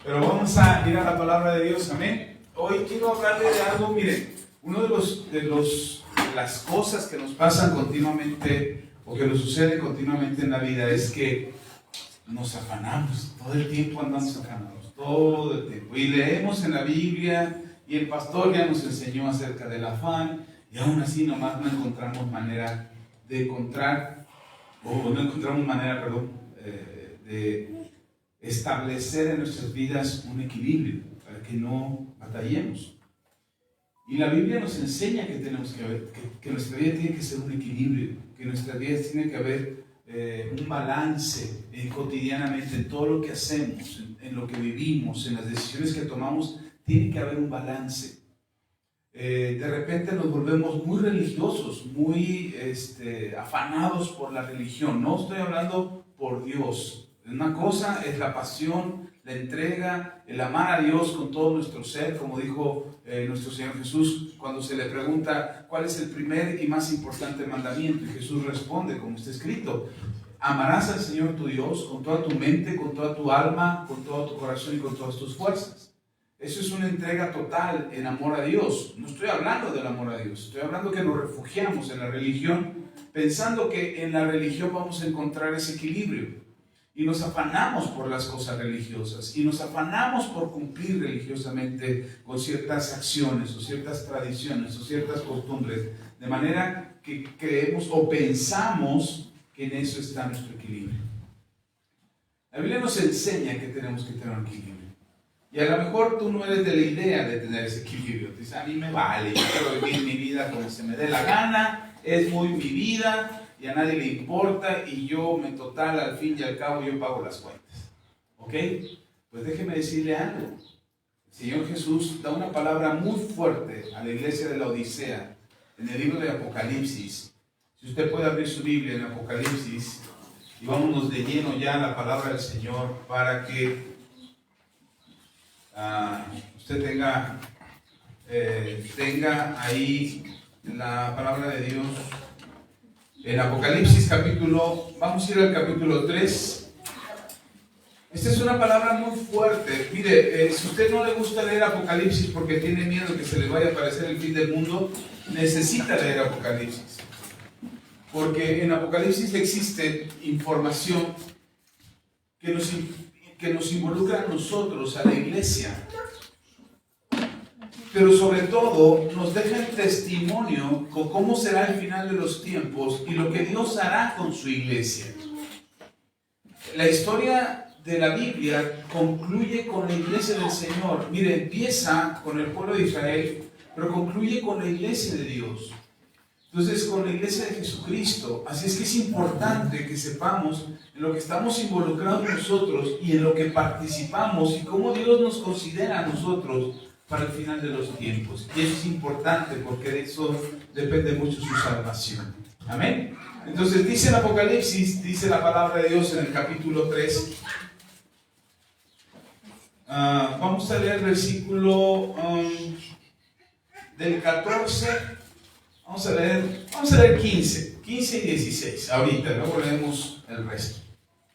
Pero vamos a ir a la palabra de Dios, amén. Hoy quiero hablarle de algo, miren, uno de las cosas que nos pasan continuamente o que nos sucede continuamente en la vida es que nos afanamos, todo el tiempo andamos afanados, todo el tiempo. Y leemos en la Biblia y el pastor ya nos enseñó acerca del afán y aún así nomás no encontramos manera de de establecer en nuestras vidas un equilibrio para que no batallemos. Y la Biblia nos enseña que tenemos que nuestra vida tiene que ser un equilibrio, que nuestra vida tiene que haber un balance cotidianamente en todo lo que hacemos, en lo que vivimos, en las decisiones que tomamos, tiene que haber un balance. De repente nos volvemos muy religiosos, muy afanados por la religión. No estoy hablando por Dios. Una cosa es la pasión, la entrega, el amar a Dios con todo nuestro ser, como dijo nuestro Señor Jesús cuando se le pregunta cuál es el primer y más importante mandamiento, y Jesús responde como está escrito: amarás al Señor tu Dios con toda tu mente, con toda tu alma, con todo tu corazón y con todas tus fuerzas. Eso es una entrega total en amor a Dios. No estoy hablando del amor a Dios, estoy hablando que nos refugiamos en la religión pensando que en la religión vamos a encontrar ese equilibrio. Y nos afanamos por las cosas religiosas y nos afanamos por cumplir religiosamente con ciertas acciones o ciertas tradiciones o ciertas costumbres, de manera que creemos o pensamos que en eso está nuestro equilibrio. La Biblia nos enseña que tenemos que tener un equilibrio. Y a lo mejor tú no eres de la idea de tener ese equilibrio. Dices, a mí me vale, yo quiero vivir mi vida como se me dé la gana, es muy mi vida y a nadie le importa y yo, total, al fin y al cabo, yo pago las cuentas. ¿Ok? Pues déjeme decirle algo. El Señor Jesús da una palabra muy fuerte a la iglesia de la Odisea en el libro de Apocalipsis. Si usted puede abrir su Biblia en Apocalipsis y vámonos de lleno ya a la palabra del Señor para que usted tenga ahí la palabra de Dios. En Apocalipsis vamos a ir al capítulo 3. Esta es una palabra muy fuerte. Mire, si a usted no le gusta leer Apocalipsis porque tiene miedo que se le vaya a aparecer el fin del mundo, necesita leer Apocalipsis. Porque en Apocalipsis existe información que nos involucra a nosotros, a la iglesia. Pero sobre todo nos deja el testimonio con cómo será el final de los tiempos y lo que Dios hará con su iglesia. La historia de la Biblia concluye con la iglesia del Señor. Mire, empieza con el pueblo de Israel, pero concluye con la iglesia de Dios. Entonces, con la iglesia de Jesucristo. Así es que es importante que sepamos en lo que estamos involucrados nosotros y en lo que participamos y cómo Dios nos considera a nosotros para el final de los tiempos. Y eso es importante porque de eso depende mucho su salvación. Amén. Entonces dice el Apocalipsis, dice la palabra de Dios en el capítulo 3. Vamos a leer el versículo del 14. Vamos a leer 15 y 16. Ahorita, luego leemos el resto.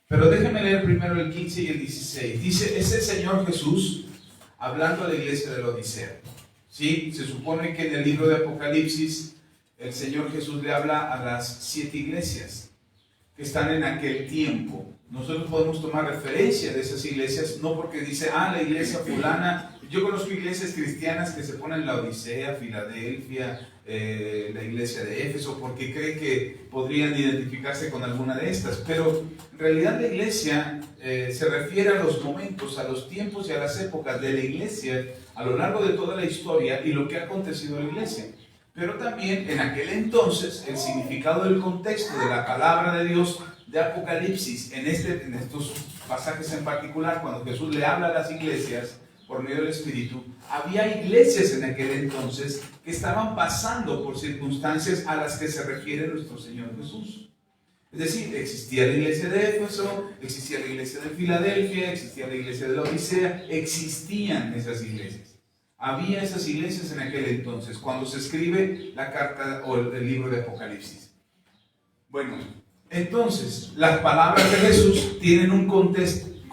Pero déjenme leer primero el 15 y el 16. Dice, es el Señor Jesús hablando a la iglesia de la Odisea. ¿Sí? Se supone que en el libro de Apocalipsis el Señor Jesús le habla a las 7 iglesias que están en aquel tiempo. Nosotros podemos tomar referencia de esas iglesias, no porque dice, la iglesia fulana. Yo conozco iglesias cristianas que se ponen la Odisea, Filadelfia, la iglesia de Éfeso, porque creen que podrían identificarse con alguna de estas. Pero en realidad la iglesia se refiere a los momentos, a los tiempos y a las épocas de la iglesia a lo largo de toda la historia y lo que ha acontecido en la iglesia. Pero también en aquel entonces el significado del contexto de la palabra de Dios de Apocalipsis, en estos pasajes en particular, cuando Jesús le habla a las iglesias por medio del Espíritu, había iglesias en aquel entonces que estaban pasando por circunstancias a las que se refiere nuestro Señor Jesús. Es decir, existía la iglesia de Éfeso, existía la iglesia de Filadelfia, existía la iglesia de la Odisea, existían esas iglesias. Había esas iglesias en aquel entonces, cuando se escribe la carta o el libro de Apocalipsis. Bueno, entonces, las palabras de Jesús tienen un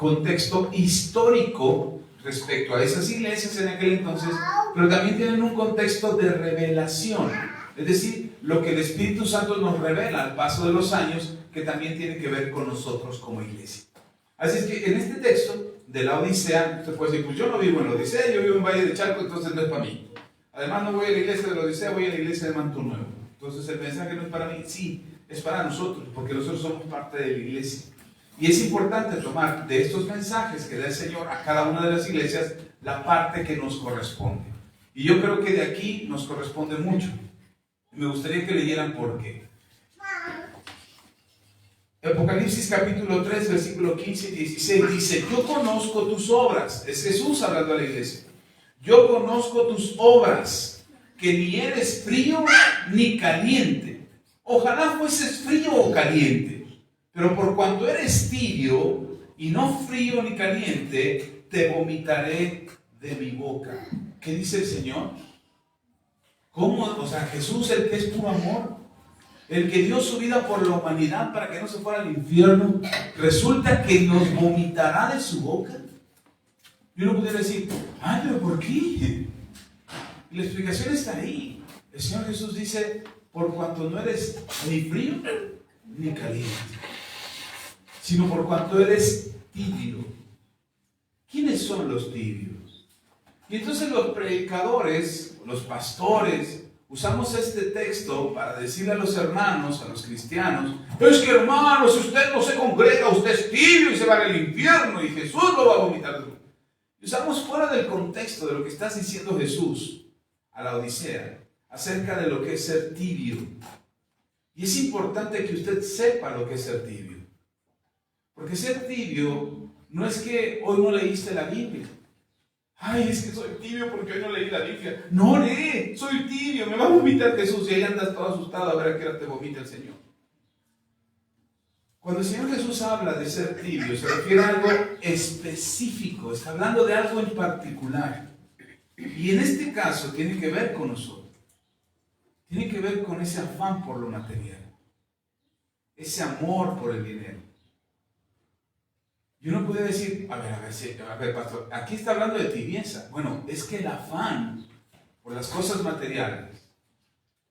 contexto histórico respecto a esas iglesias en aquel entonces, pero también tienen un contexto de revelación. Es decir, lo que el Espíritu Santo nos revela al paso de los años, que también tiene que ver con nosotros como iglesia. Así es que en este texto de la Odisea, usted puede decir, pues yo no vivo en la Odisea, yo vivo en Valle de Chalco, entonces no es para mí. Además no voy a la iglesia de la Odisea, voy a la iglesia de Manto Nuevo. Entonces el mensaje no es para mí, sí, es para nosotros, porque nosotros somos parte de la iglesia. Y es importante tomar de estos mensajes que da el Señor a cada una de las iglesias la parte que nos corresponde. Y yo creo que de aquí nos corresponde mucho. Me gustaría que leyeran por qué. Apocalipsis capítulo 3, versículo 15 y 16 dice: yo conozco tus obras. Es Jesús hablando a la iglesia. Yo conozco tus obras, que ni eres frío ni caliente. Ojalá fueses frío o caliente, pero por cuanto eres tibio y no frío ni caliente, te vomitaré de mi boca. ¿Qué dice el Señor? ¿Cómo? O sea, Jesús, el que es puro amor, el que dio su vida por la humanidad para que no se fuera al infierno, resulta que nos vomitará de su boca. Y uno pudiera decir, ay, pero ¿por qué? Y la explicación está ahí. El Señor Jesús dice, por cuanto no eres ni frío ni caliente, sino por cuanto eres tibio. ¿Quiénes son los tibios? Y entonces los predicadores, los pastores, usamos este texto para decirle a los hermanos, a los cristianos, es que hermano, si usted no se congrega, usted es tibio y se va al infierno y Jesús lo va a vomitar. Y usamos fuera del contexto de lo que está diciendo Jesús a la Odisea, acerca de lo que es ser tibio. Y es importante que usted sepa lo que es ser tibio. Porque ser tibio no es que hoy no leíste la Biblia. Ay, es que soy tibio porque hoy no leí la Biblia. No lee, soy tibio, me va a vomitar Jesús. Y ahí andas todo asustado a ver a qué hora te vomita el Señor. Cuando el Señor Jesús habla de ser tibio, se refiere a algo específico. Está hablando de algo en particular. Y en este caso tiene que ver con nosotros. Tiene que ver con ese afán por lo material. Ese amor por el dinero. Y uno puede decir, a ver, pastor, aquí está hablando de tibieza. Bueno, es que el afán por las cosas materiales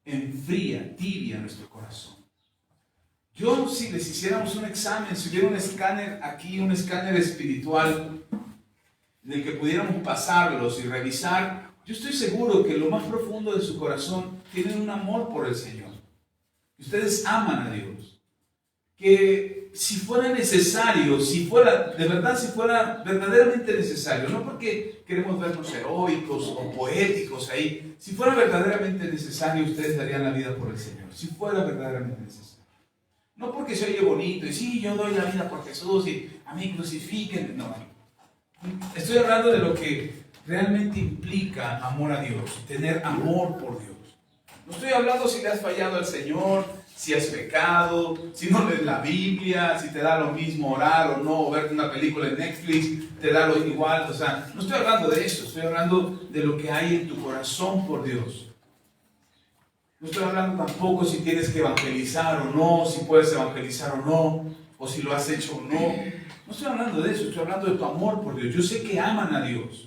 enfría, tibia nuestro corazón. Yo, si les hiciéramos un examen, si hubiera un escáner aquí, un escáner espiritual, en el que pudiéramos pasarlos y revisar, yo estoy seguro que en lo más profundo de su corazón tienen un amor por el Señor. Ustedes aman a Dios. Que si fuera necesario, si fuera verdaderamente necesario, no porque queremos vernos heroicos o poéticos ahí, si fuera verdaderamente necesario, ustedes darían la vida por el Señor. Si fuera verdaderamente necesario. No porque se oye bonito y sí, yo doy la vida por Jesús y a mí crucifíquenme. No. Estoy hablando de lo que realmente implica amor a Dios, tener amor por Dios. No estoy hablando si le has fallado al Señor, si has pecado, si no lees la Biblia, si te da lo mismo orar o no, o ver una película en Netflix, te da lo igual. O sea, no estoy hablando de eso, estoy hablando de lo que hay en tu corazón por Dios. No estoy hablando tampoco si tienes que evangelizar o no, si puedes evangelizar o no, o si lo has hecho o no. No estoy hablando de eso, estoy hablando de tu amor por Dios. Yo sé que aman a Dios.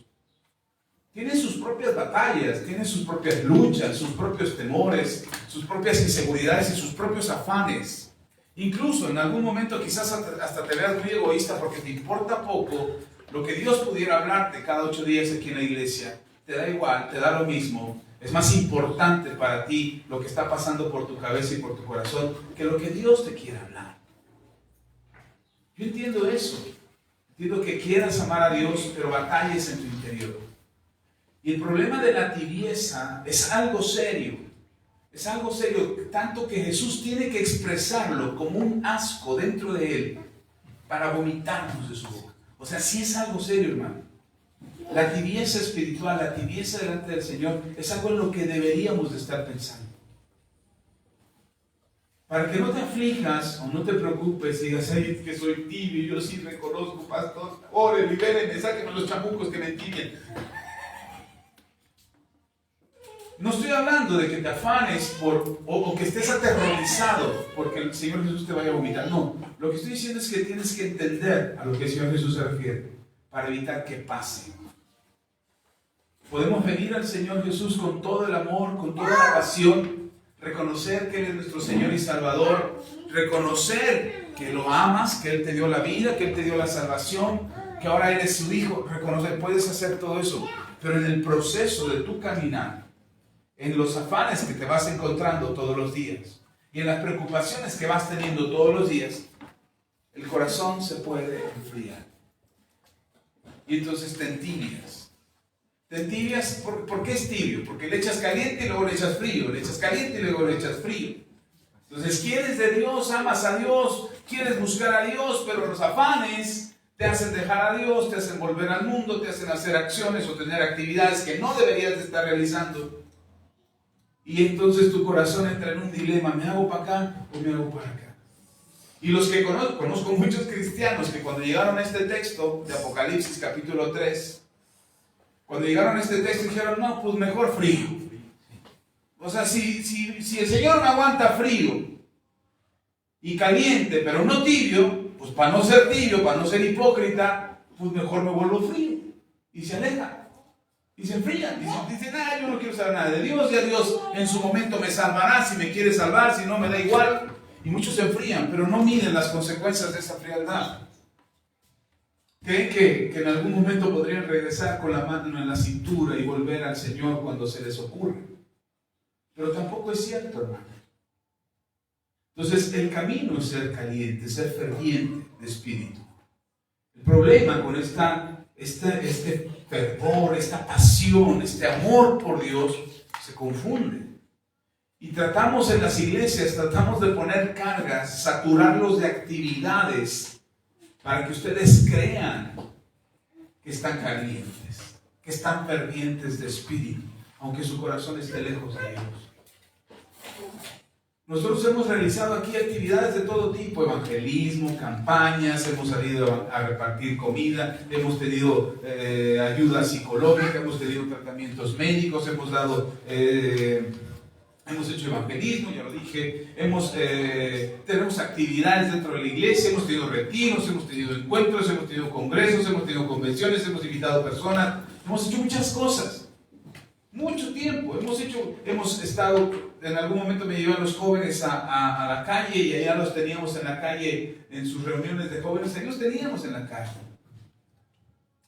Tienen sus propias batallas, tienen sus propias luchas, sus propios temores, sus propias inseguridades y sus propios afanes. Incluso en algún momento quizás hasta te veas muy egoísta porque te importa poco lo que Dios pudiera hablarte cada 8 días aquí en la iglesia. Te da igual, te da lo mismo. Es más importante para ti lo que está pasando por tu cabeza y por tu corazón que lo que Dios te quiere hablar. Yo entiendo eso. Entiendo que quieras amar a Dios, pero batalles en tu interior. Y el problema de la tibieza es algo serio. Es algo serio, tanto que Jesús tiene que expresarlo como un asco dentro de él para vomitarnos de su boca. O sea, sí es algo serio, hermano. La tibieza espiritual, la tibieza delante del Señor es algo en lo que deberíamos de estar pensando. Para que no te aflijas o no te preocupes y digas, ay, es que soy tibio, yo sí reconozco, pastor, ore, libérenme, sáquenme los chamucos que me entibian. No estoy hablando de que te afanes o que estés aterrorizado porque el Señor Jesús te vaya a vomitar. No, lo que estoy diciendo es que tienes que entender a lo que el Señor Jesús se refiere para evitar que pase. Podemos venir al Señor Jesús con todo el amor, con toda la pasión, reconocer que Él es nuestro Señor y Salvador, reconocer que lo amas, que Él te dio la vida, que Él te dio la salvación, que ahora eres su hijo. Reconocer, puedes hacer todo eso, pero en el proceso de tu caminar, en los afanes que te vas encontrando todos los días y en las preocupaciones que vas teniendo todos los días, el corazón se puede enfriar. Y entonces te entibias. Te entibias, ¿por qué es tibio? Porque le echas caliente y luego le echas frío, le echas caliente y luego le echas frío. Entonces quieres de Dios, amas a Dios, quieres buscar a Dios, pero los afanes te hacen dejar a Dios, te hacen volver al mundo, te hacen hacer acciones o tener actividades que no deberías de estar realizando. Y entonces tu corazón entra en un dilema, ¿me hago para acá o me hago para acá? Y los que conozco muchos cristianos que cuando llegaron a este texto de Apocalipsis capítulo 3, cuando llegaron a este texto dijeron, no, pues mejor frío. O sea, si el Señor me aguanta frío y caliente, pero no tibio, pues para no ser tibio, para no ser hipócrita, pues mejor me vuelvo frío. Y se aleja. Y se enfrían. Dicen, yo no quiero saber nada de Dios, ya Dios en su momento me salvará, si me quiere salvar, si no me da igual. Y muchos se enfrían, pero no miden las consecuencias de esa frialdad. Creen que en algún momento podrían regresar con la mano en la cintura y volver al Señor cuando se les ocurre. Pero tampoco es cierto, hermano. Entonces, el camino es ser caliente, ser ferviente de espíritu. El problema con este fervor, esta pasión, este amor por Dios, se confunde. Y tratamos en las iglesias, tratamos de poner cargas, saturarlos de actividades, para que ustedes crean que están calientes, que están fervientes de espíritu, aunque su corazón esté lejos de Dios. Nosotros hemos realizado aquí actividades de todo tipo, evangelismo, campañas, hemos salido a repartir comida, hemos tenido ayuda psicológica, hemos tenido tratamientos médicos, hemos hecho evangelismo, ya lo dije, tenemos actividades dentro de la iglesia, hemos tenido retiros, hemos tenido encuentros, hemos tenido congresos, hemos tenido convenciones, hemos invitado personas, hemos hecho muchas cosas. Mucho tiempo, hemos estado, en algún momento me llevé a los jóvenes a la calle y allá los teníamos en la calle, en sus reuniones de jóvenes, ahí los teníamos en la calle.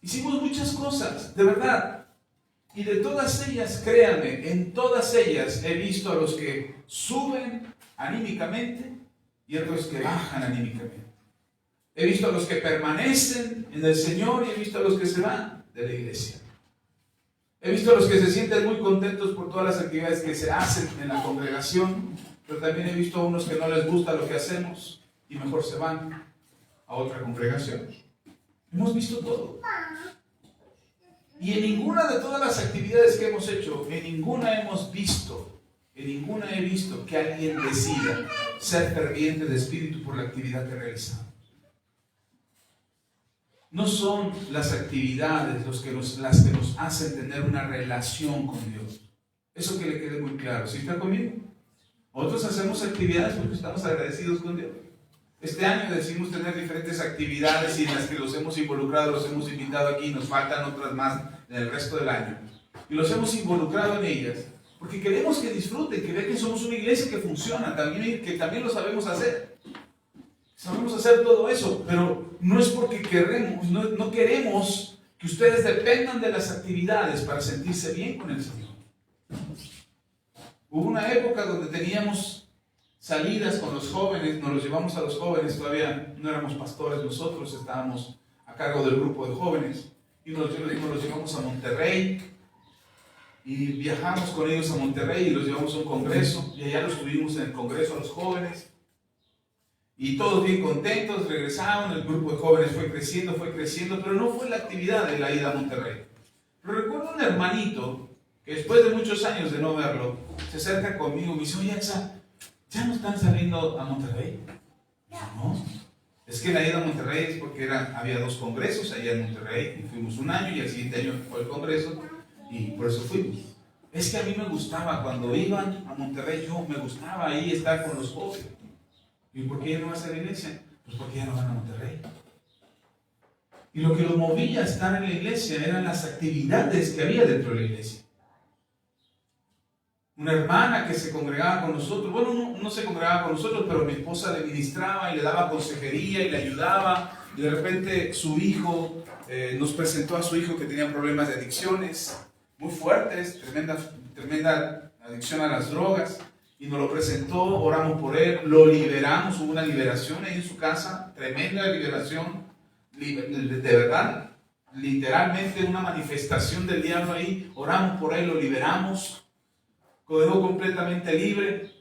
Hicimos muchas cosas, de verdad. Y de todas ellas, créanme, en todas ellas he visto a los que suben anímicamente y a los que bajan anímicamente. He visto a los que permanecen en el Señor y he visto a los que se van de la iglesia. He visto a los que se sienten muy contentos por todas las actividades que se hacen en la congregación, pero también he visto a unos que no les gusta lo que hacemos y mejor se van a otra congregación. Hemos visto todo. Y en ninguna de todas las actividades que hemos hecho, en ninguna he visto que alguien decida ser ferviente de espíritu por la actividad que realizamos. No son las actividades las que nos hacen tener una relación con Dios. Eso que le quede muy claro. ¿Sí está conmigo? Nosotros hacemos actividades porque estamos agradecidos con Dios. Este año decidimos tener diferentes actividades y en las que los hemos involucrado, los hemos invitado aquí, nos faltan otras más en el resto del año. Y los hemos involucrado en ellas porque queremos que disfruten, que vean que somos una iglesia que funciona, que también lo sabemos hacer. Sabemos hacer todo eso, pero no es porque no queremos que ustedes dependan de las actividades para sentirse bien con el Señor. Hubo una época donde teníamos salidas con los jóvenes, nos los llevamos a los jóvenes, todavía no éramos pastores nosotros, estábamos a cargo del grupo de jóvenes, y nos los llevamos a Monterrey, y viajamos con ellos a Monterrey y los llevamos a un congreso, y allá los tuvimos en el congreso a los jóvenes, y todos bien contentos, regresaron, el grupo de jóvenes fue creciendo, pero no fue la actividad de la ida a Monterrey. Pero recuerdo un hermanito que después de muchos años de no verlo, se acerca conmigo y me dice, oye, Axa, ¿ya no están saliendo a Monterrey? No, es que la ida a Monterrey es porque había 2 congresos allá en Monterrey, y fuimos un año y al siguiente año fue el congreso, y por eso fuimos. Es que a mí me gustaba, cuando iban a Monterrey, me gustaba ahí estar con los jóvenes. ¿Y por qué ya no vas a la iglesia? Pues porque ya no van a Monterrey. Y lo que los movía a estar en la iglesia eran las actividades que había dentro de la iglesia. Una hermana que se congregaba con nosotros, bueno, no se congregaba con nosotros, pero mi esposa le ministraba y le daba consejería y le ayudaba. Y de repente su hijo, nos presentó a su hijo que tenía problemas de adicciones muy fuertes, tremenda adicción a las drogas, y nos lo presentó, oramos por él, lo liberamos, hubo una liberación ahí en su casa, tremenda liberación, de verdad, literalmente una manifestación del diablo ahí, oramos por él, lo liberamos, quedó completamente libre,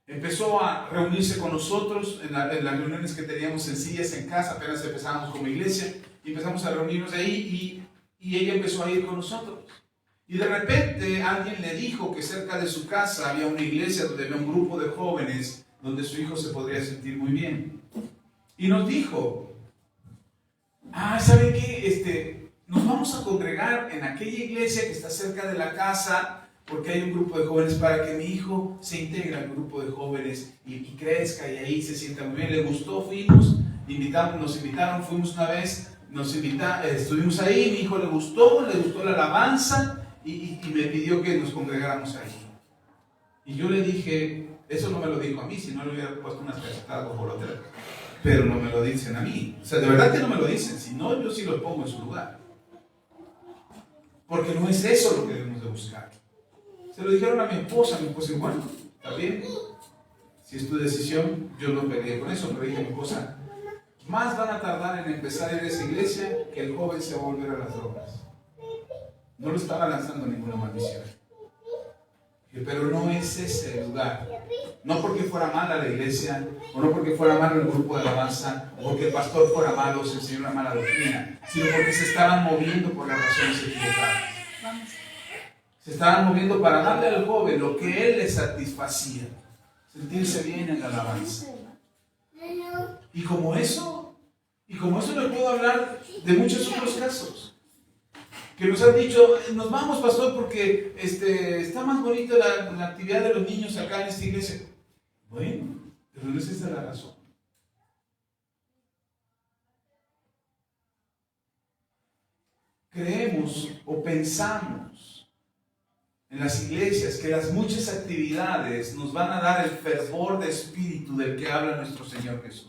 empezó a reunirse con nosotros en las reuniones que teníamos sencillas en casa, apenas empezábamos como iglesia, y empezamos a reunirnos ahí, y ella empezó a ir con nosotros. Y de repente alguien le dijo que cerca de su casa había una iglesia donde había un grupo de jóvenes donde su hijo se podría sentir muy bien. Y nos dijo, ¿saben qué? Nos vamos a congregar en aquella iglesia que está cerca de la casa porque hay un grupo de jóvenes para que mi hijo se integre al grupo de jóvenes y crezca y ahí se sienta muy bien. Le gustó, fuimos, nos invitaron, fuimos una vez, estuvimos ahí, mi hijo le gustó la alabanza. Y me pidió que nos congregáramos ahí. Y yo le dije, eso no me lo dijo a mí, si no le hubiera puesto unas cachetadas por otra. Pero no me lo dicen a mí. O sea, de verdad que no me lo dicen. Si no, yo sí lo pongo en su lugar. Porque no es eso lo que debemos de buscar. Se lo dijeron a mi esposa dijo, bueno, está bien. Si es tu decisión, yo no peleé con eso. Pero dije a mi esposa, más van a tardar en empezar a ir a esa iglesia que el joven se va a volver a las drogas. No lo estaba lanzando ninguna maldición. Pero no es ese el lugar. No porque fuera mala la iglesia, o no porque fuera malo el grupo de alabanza, o porque el pastor fuera malo o se enseñó una mala doctrina, sino porque se estaban moviendo por las razones equivocadas. Se estaban moviendo para darle al joven lo que él le satisfacía, sentirse bien en la alabanza. Y como eso le puedo hablar de muchos otros casos. Que nos han dicho, nos vamos, pastor, porque está más bonita la actividad de los niños acá en esta iglesia. Bueno, pero no es esa la razón. Creemos o pensamos en las iglesias que las muchas actividades nos van a dar el fervor de espíritu del que habla nuestro Señor Jesús.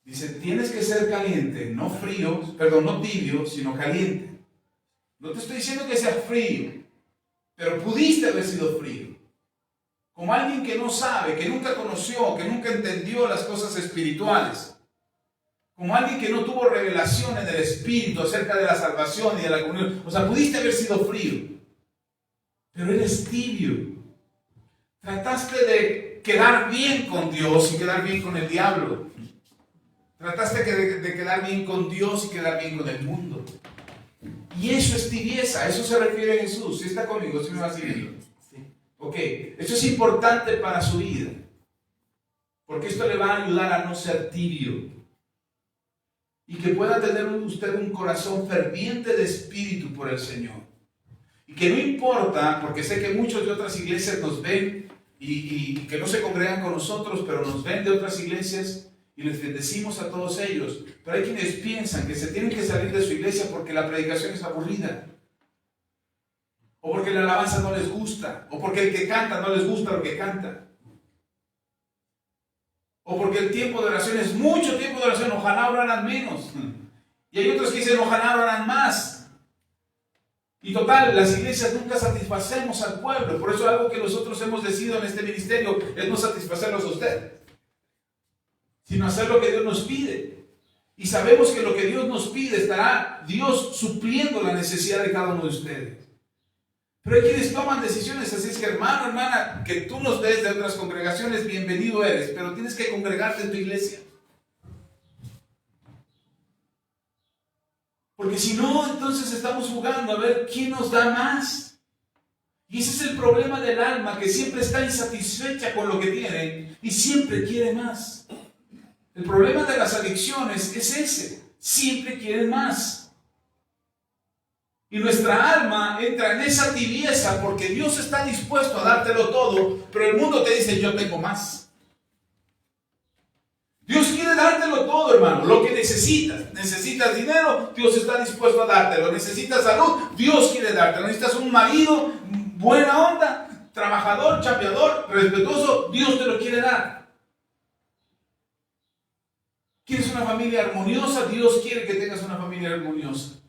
Dice, tienes que ser caliente, no tibio, sino caliente. No te estoy diciendo que seas frío, pero pudiste haber sido frío. Como alguien que no sabe, que nunca conoció, que nunca entendió las cosas espirituales. Como alguien que no tuvo revelaciones del Espíritu acerca de la salvación y de la comunión. O sea, pudiste haber sido frío, pero eres tibio. Trataste de quedar bien con Dios y quedar bien con el diablo. Trataste de quedar bien con Dios y quedar bien con el mundo. Y eso es tibieza, a eso se refiere Jesús. ¿Sí está conmigo? ¿Sí me va siguiendo? Sí. Ok, eso es importante para su vida. Porque esto le va a ayudar a no ser tibio. Y que pueda tener usted un corazón ferviente de espíritu por el Señor. Y que no importa, porque sé que muchos de otras iglesias nos ven y que no se congregan con nosotros, pero nos ven de otras iglesias. Y les decimos a todos ellos, pero hay quienes piensan que se tienen que salir de su iglesia porque la predicación es aburrida, o porque la alabanza no les gusta, o porque el que canta no les gusta lo que canta, o porque el tiempo de oración es mucho tiempo de oración, ojalá oraran menos. Y hay otros que dicen, ojalá oraran más. Y total, las iglesias nunca satisfacemos al pueblo. Por eso algo que nosotros hemos decidido en este ministerio es no satisfacerlos a ustedes, sino hacer lo que Dios nos pide. Y sabemos que lo que Dios nos pide estará Dios supliendo la necesidad de cada uno de ustedes. Pero hay quienes toman decisiones, así es que hermano, hermana, que tú nos ves de otras congregaciones, bienvenido eres, pero tienes que congregarte en tu iglesia. Porque si no, entonces estamos jugando a ver quién nos da más. Y ese es el problema del alma, que siempre está insatisfecha con lo que tiene y siempre quiere más. El problema de las adicciones es ese, siempre quieren más. Y nuestra alma entra en esa tibieza porque Dios está dispuesto a dártelo todo, pero el mundo te dice, yo tengo más. Dios quiere dártelo todo, hermano, lo que necesitas. Necesitas dinero, Dios está dispuesto a dártelo. Necesitas salud, Dios quiere dártelo. Necesitas un marido, buena onda, trabajador, chambeador, respetuoso, Dios te lo quiere dar. ¿Quieres una familia armoniosa? Dios quiere que tengas una familia armoniosa.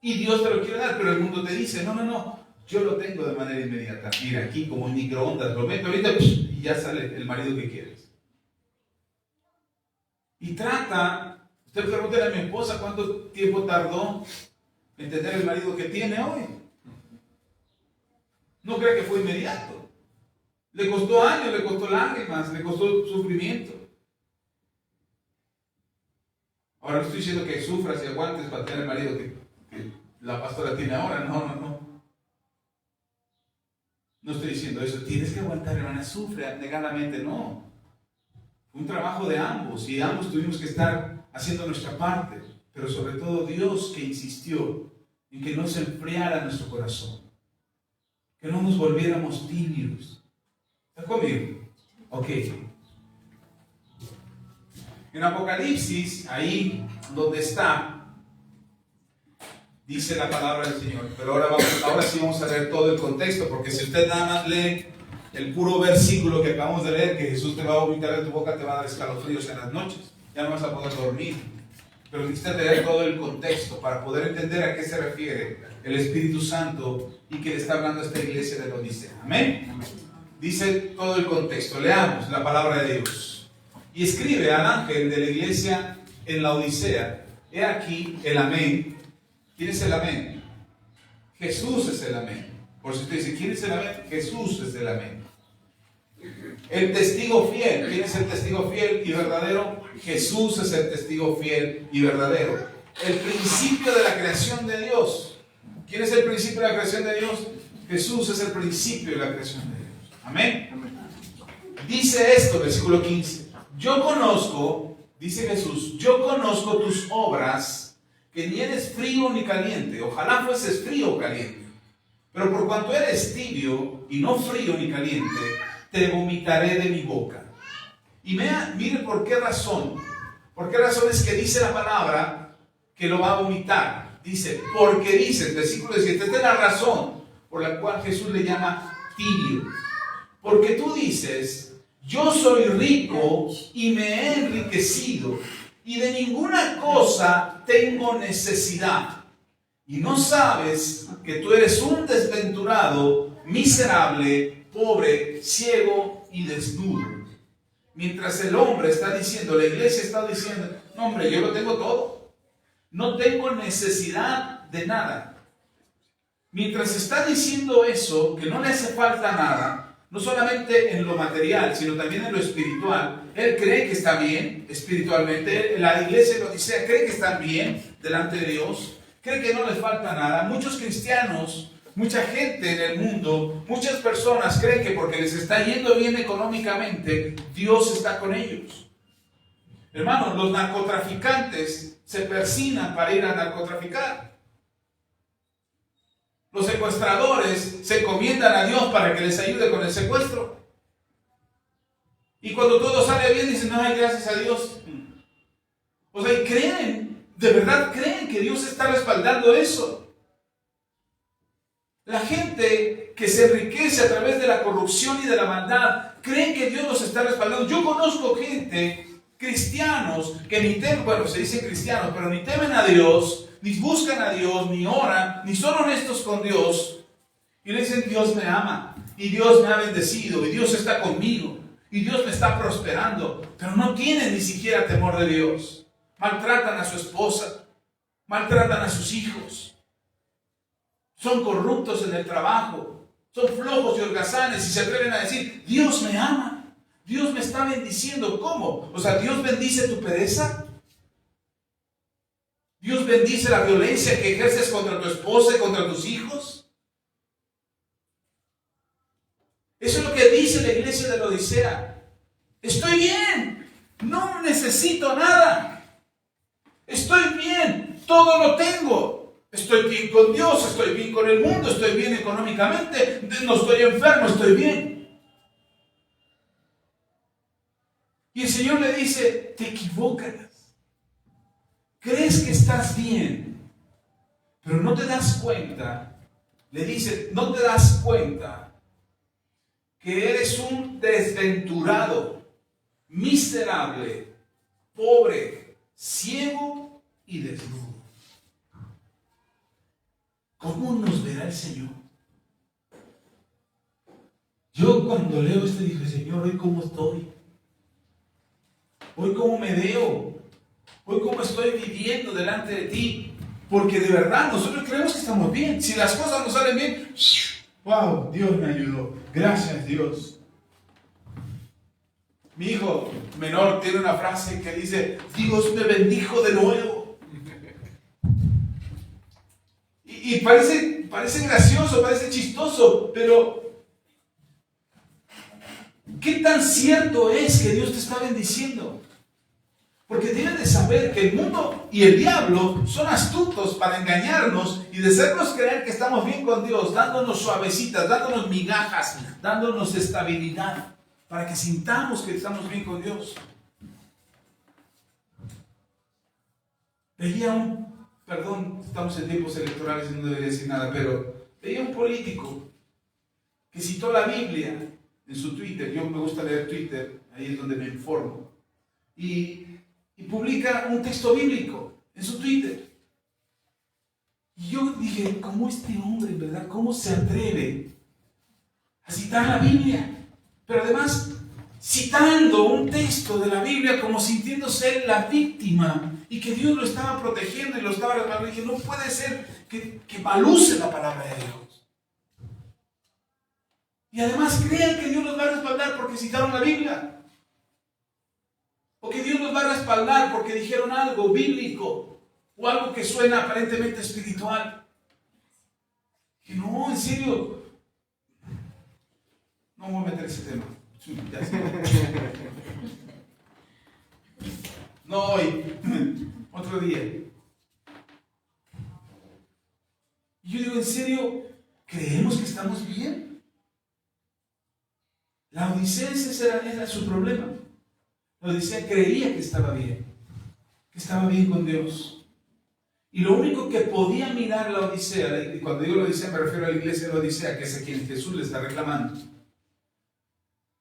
Y Dios te lo quiere dar, pero el mundo te dice, no, yo lo tengo de manera inmediata. Mira, aquí como en microondas, lo meto ahorita y ya sale el marido que quieres. Y trata, usted pregúntale a mi esposa cuánto tiempo tardó en tener el marido que tiene hoy. No cree que fue inmediato. Le costó años, le costó lágrimas, le costó sufrimiento. Ahora no estoy diciendo que sufras y aguantes para tener el marido que la pastora tiene ahora, no. No estoy diciendo eso, tienes que aguantar, hermana, sufre negadamente, no. Fue un trabajo de ambos y ambos tuvimos que estar haciendo nuestra parte, pero sobre todo Dios que insistió en que no se enfriara nuestro corazón, que no nos volviéramos tibios. ¿Está conmigo? Ok. En Apocalipsis, ahí donde está, dice la palabra del Señor. Pero ahora sí vamos a leer todo el contexto, porque si usted nada más lee el puro versículo que acabamos de leer, que Jesús te va a vomitar de tu boca, te va a dar escalofríos en las noches. Ya no vas a poder dormir. Pero necesitas leer todo el contexto para poder entender a qué se refiere el Espíritu Santo y que le está hablando a esta iglesia de la Odisea. Amén. Dice todo el contexto. Leamos la palabra de Dios. Y escribe al ángel de la iglesia en la Odisea: he aquí el amén. ¿Quién es el amén? Jesús es el amén. Por si usted dice, ¿quién es el amén? Jesús es el amén. El testigo fiel. ¿Quién es el testigo fiel y verdadero? Jesús es el testigo fiel y verdadero. El principio de la creación de Dios. ¿Quién es el principio de la creación de Dios? Jesús es el principio de la creación de Dios. Amén. Dice esto, versículo 15. Yo conozco, dice Jesús, yo conozco tus obras, que ni eres frío ni caliente. Ojalá fueses frío o caliente. Pero por cuanto eres tibio y no frío ni caliente, te vomitaré de mi boca. Y mire por qué razón. ¿Por qué razón es que dice la palabra que lo va a vomitar? Dice, porque dice, el versículo 17, esta es la razón por la cual Jesús le llama tibio. Porque tú dices, yo soy rico y me he enriquecido, y de ninguna cosa tengo necesidad. Y no sabes que tú eres un desventurado, miserable, pobre, ciego y desnudo. Mientras el hombre está diciendo, la iglesia está diciendo, no hombre, yo lo tengo todo. No tengo necesidad de nada. Mientras está diciendo eso, que no le hace falta nada, no solamente en lo material, sino también en lo espiritual. Él cree que está bien espiritualmente. La iglesia lo dice, cree que están bien delante de Dios. Cree que no les falta nada. Muchos cristianos, mucha gente en el mundo, muchas personas creen que porque les está yendo bien económicamente, Dios está con ellos. Hermanos, los narcotraficantes se persignan para ir a narcotraficar. Los secuestradores se encomiendan a Dios para que les ayude con el secuestro. Y cuando todo sale bien, dicen, ay, gracias a Dios. O sea, y creen, de verdad creen que Dios está respaldando eso. La gente que se enriquece a través de la corrupción y de la maldad, creen que Dios los está respaldando. Yo conozco gente, cristianos, que ni temen, bueno, se dicen cristianos, pero ni temen a Dios, ni buscan a Dios, ni oran, ni son honestos con Dios. Y le dicen, Dios me ama, y Dios me ha bendecido, y Dios está conmigo, y Dios me está prosperando. Pero no tienen ni siquiera temor de Dios. Maltratan a su esposa, maltratan a sus hijos. Son corruptos en el trabajo, son flojos y holgazanes, y se atreven a decir, Dios me ama, Dios me está bendiciendo. ¿Cómo? O sea, ¿Dios bendice tu pereza? ¿Dios bendice la violencia que ejerces contra tu esposa y contra tus hijos? Eso es lo que dice la iglesia de la Odisea. Estoy bien, no necesito nada. Estoy bien, todo lo tengo. estoy bien con Dios, estoy bien con el mundo, estoy bien económicamente, no estoy enfermo, estoy bien. Y el Señor le dice, te equivocas. Crees que estás bien, pero no te das cuenta. Le dice, no te das cuenta que eres un desventurado, miserable, pobre, ciego y desnudo. ¿Cómo nos verá el Señor? Yo cuando leo esto dije, Señor, ¿hoy cómo estoy? ¿Hoy cómo me veo? ¿Hoy cómo estoy viviendo delante de ti? Porque de verdad nosotros creemos que estamos bien. Si las cosas nos salen bien, wow, Dios me ayudó. Gracias, Dios. Mi hijo menor tiene una frase que dice, Dios me bendijo de nuevo. Y parece gracioso, parece chistoso, pero ¿qué tan cierto es que Dios te está bendiciendo? Porque debes de saber que el mundo y el diablo son astutos para engañarnos y de hacernos creer que estamos bien con Dios, dándonos suavecitas, dándonos migajas, dándonos estabilidad, para que sintamos que estamos bien con Dios. Perdón, estamos en tiempos electorales y no debería decir nada, pero veía un político que citó la Biblia en su Twitter. Yo me gusta leer Twitter, ahí es donde me informo. Y publica un texto bíblico en su Twitter. Y yo dije, ¿cómo este hombre, en verdad, cómo se atreve a citar la Biblia? Pero además, citando un texto de la Biblia como sintiéndose la víctima y que Dios lo estaba protegiendo y lo estaba respaldando. Y dije, no puede ser que maluce la palabra de Dios. Y además crean que Dios los va a respaldar porque citaron la Biblia. O que Dios nos va a respaldar porque dijeron algo bíblico o algo que suena aparentemente espiritual. Que no, en serio, no voy a meter ese tema. Ya sé. No hoy, otro día. Y yo digo, ¿en serio creemos que estamos bien? La Odisea era su problema. La Odisea creía que estaba bien con Dios. Y lo único que podía mirar la Odisea, y cuando digo la Odisea me refiero a la iglesia de la Odisea, que es a quien Jesús le está reclamando.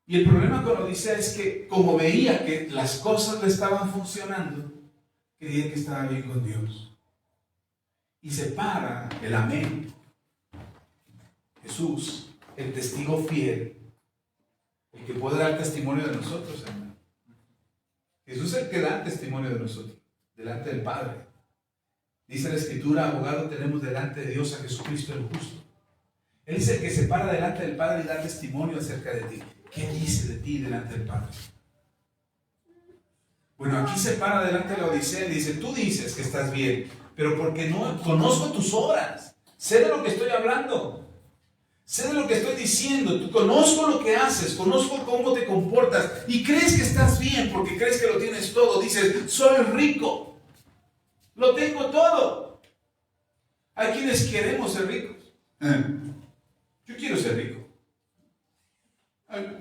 Y el problema con la Odisea es que, como veía que las cosas le estaban funcionando, creía que estaba bien con Dios. Y se para el amén. Jesús, el testigo fiel, el que puede dar testimonio de nosotros, hermano. Jesús es el que da testimonio de nosotros, delante del Padre. Dice la Escritura, abogado tenemos delante de Dios a Jesucristo el justo. Él es el que se para delante del Padre y da testimonio acerca de ti. ¿Qué dice de ti delante del Padre? Bueno, aquí se para delante de la Odisea y dice, tú dices que estás bien, pero porque no conozco tus obras, sé de lo que estoy hablando. Sé de lo que estoy diciendo, tú conozco lo que haces, conozco cómo te comportas y crees que estás bien porque crees que lo tienes todo. Dices, soy rico, lo tengo todo. Hay quienes queremos ser ricos. Yo quiero ser rico.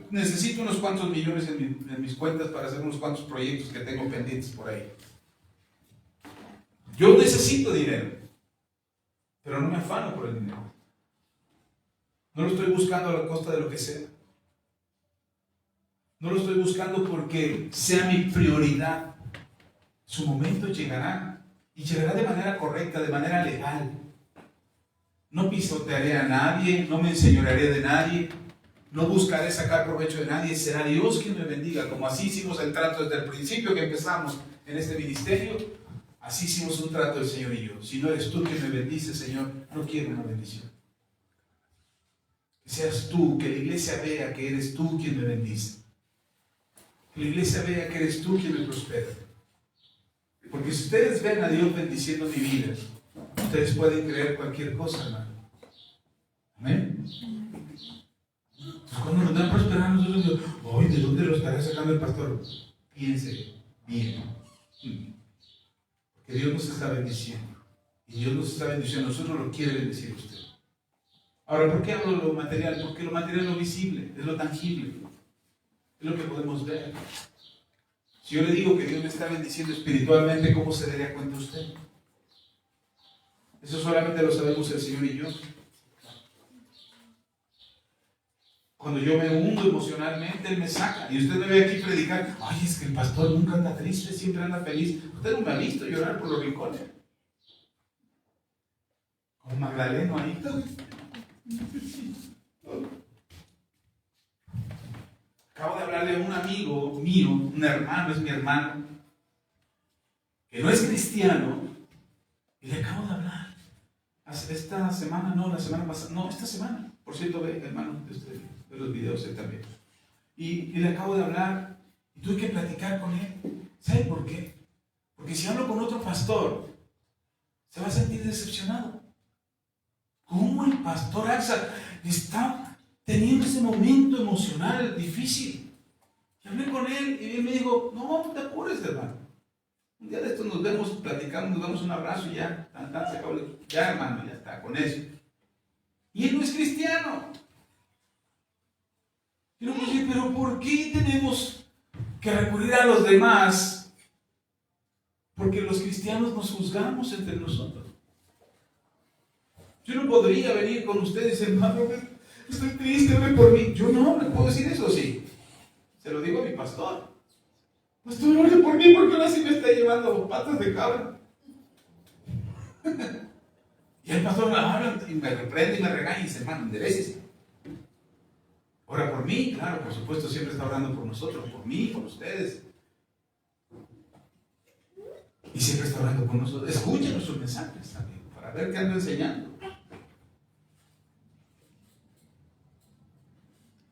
Necesito unos cuantos millones en mis cuentas para hacer unos cuantos proyectos que tengo pendientes por ahí. Yo necesito dinero, pero no me afano por el dinero. No lo estoy buscando a la costa de lo que sea. No lo estoy buscando porque sea mi prioridad. Su momento llegará y llegará de manera correcta, de manera legal. No pisotearé a nadie, no me enseñorearé de nadie, no buscaré sacar provecho de nadie. Será Dios quien me bendiga, como así hicimos el trato desde el principio que empezamos en este ministerio. Así hicimos un trato el Señor y yo. Si no eres tú quien me bendice, Señor, no quiero una bendición. Que seas tú, que la iglesia vea que eres tú quien me bendice. Que la iglesia vea que eres tú quien me prospera. Porque si ustedes ven a Dios bendiciendo mi vida, ustedes pueden creer cualquier cosa, hermano. Amén. Entonces, cuando nos dan prosperar, nosotros decimos, hoy, ¿de dónde lo estará sacando el pastor? Piense bien. Porque Dios nos está bendiciendo. Y Dios nos está bendiciendo, nosotros lo quiere bendecir a usted. Ahora, ¿por qué hablo de lo material? Porque lo material es lo visible, es lo tangible, es lo que podemos ver. Si yo le digo que Dios me está bendiciendo espiritualmente, ¿cómo se daría cuenta usted? Eso solamente lo sabemos el Señor y yo. Cuando yo me hundo emocionalmente, Él me saca. Y usted me ve aquí predicar, ay, es que el pastor nunca anda triste, siempre anda feliz. Usted no me ha visto llorar por los rincones. Como Magdaleno ahí. Acabo de hablarle a un amigo mío, un hermano, es mi hermano, que no es cristiano, y le acabo de hablar. Esta semana, no, la semana pasada, no, esta semana. Por cierto, ve, hermano, de los videos él también. Y le acabo de hablar, y tuve que platicar con él. ¿Sabe por qué? Porque si hablo con otro pastor, se va a sentir decepcionado. ¿Cómo el pastor Axa está teniendo ese momento emocional difícil? Y hablé con él y él me dijo, no te apures, hermano. Un día de estos nos vemos, platicamos, nos damos un abrazo y ya, se acabó. Ya, hermano, ya está, con eso. Y él no es cristiano. Y luego dije, pero ¿por qué tenemos que recurrir a los demás? Porque los cristianos nos juzgamos entre nosotros. Yo no podría venir con ustedes, hermano, estoy triste, ore por mí. Yo no puedo decir eso, sí. Se lo digo a mi pastor. Pastor, ore por mí porque ahora sí me está llevando patas de cabra. Y el pastor me habla y me reprende y me regaña y dice, hermano, enderécese. Ora por mí, claro, por supuesto, siempre está orando por nosotros, por mí, por ustedes. Y siempre está orando por nosotros. Escuchen nuestros mensajes también, para ver qué ando enseñando.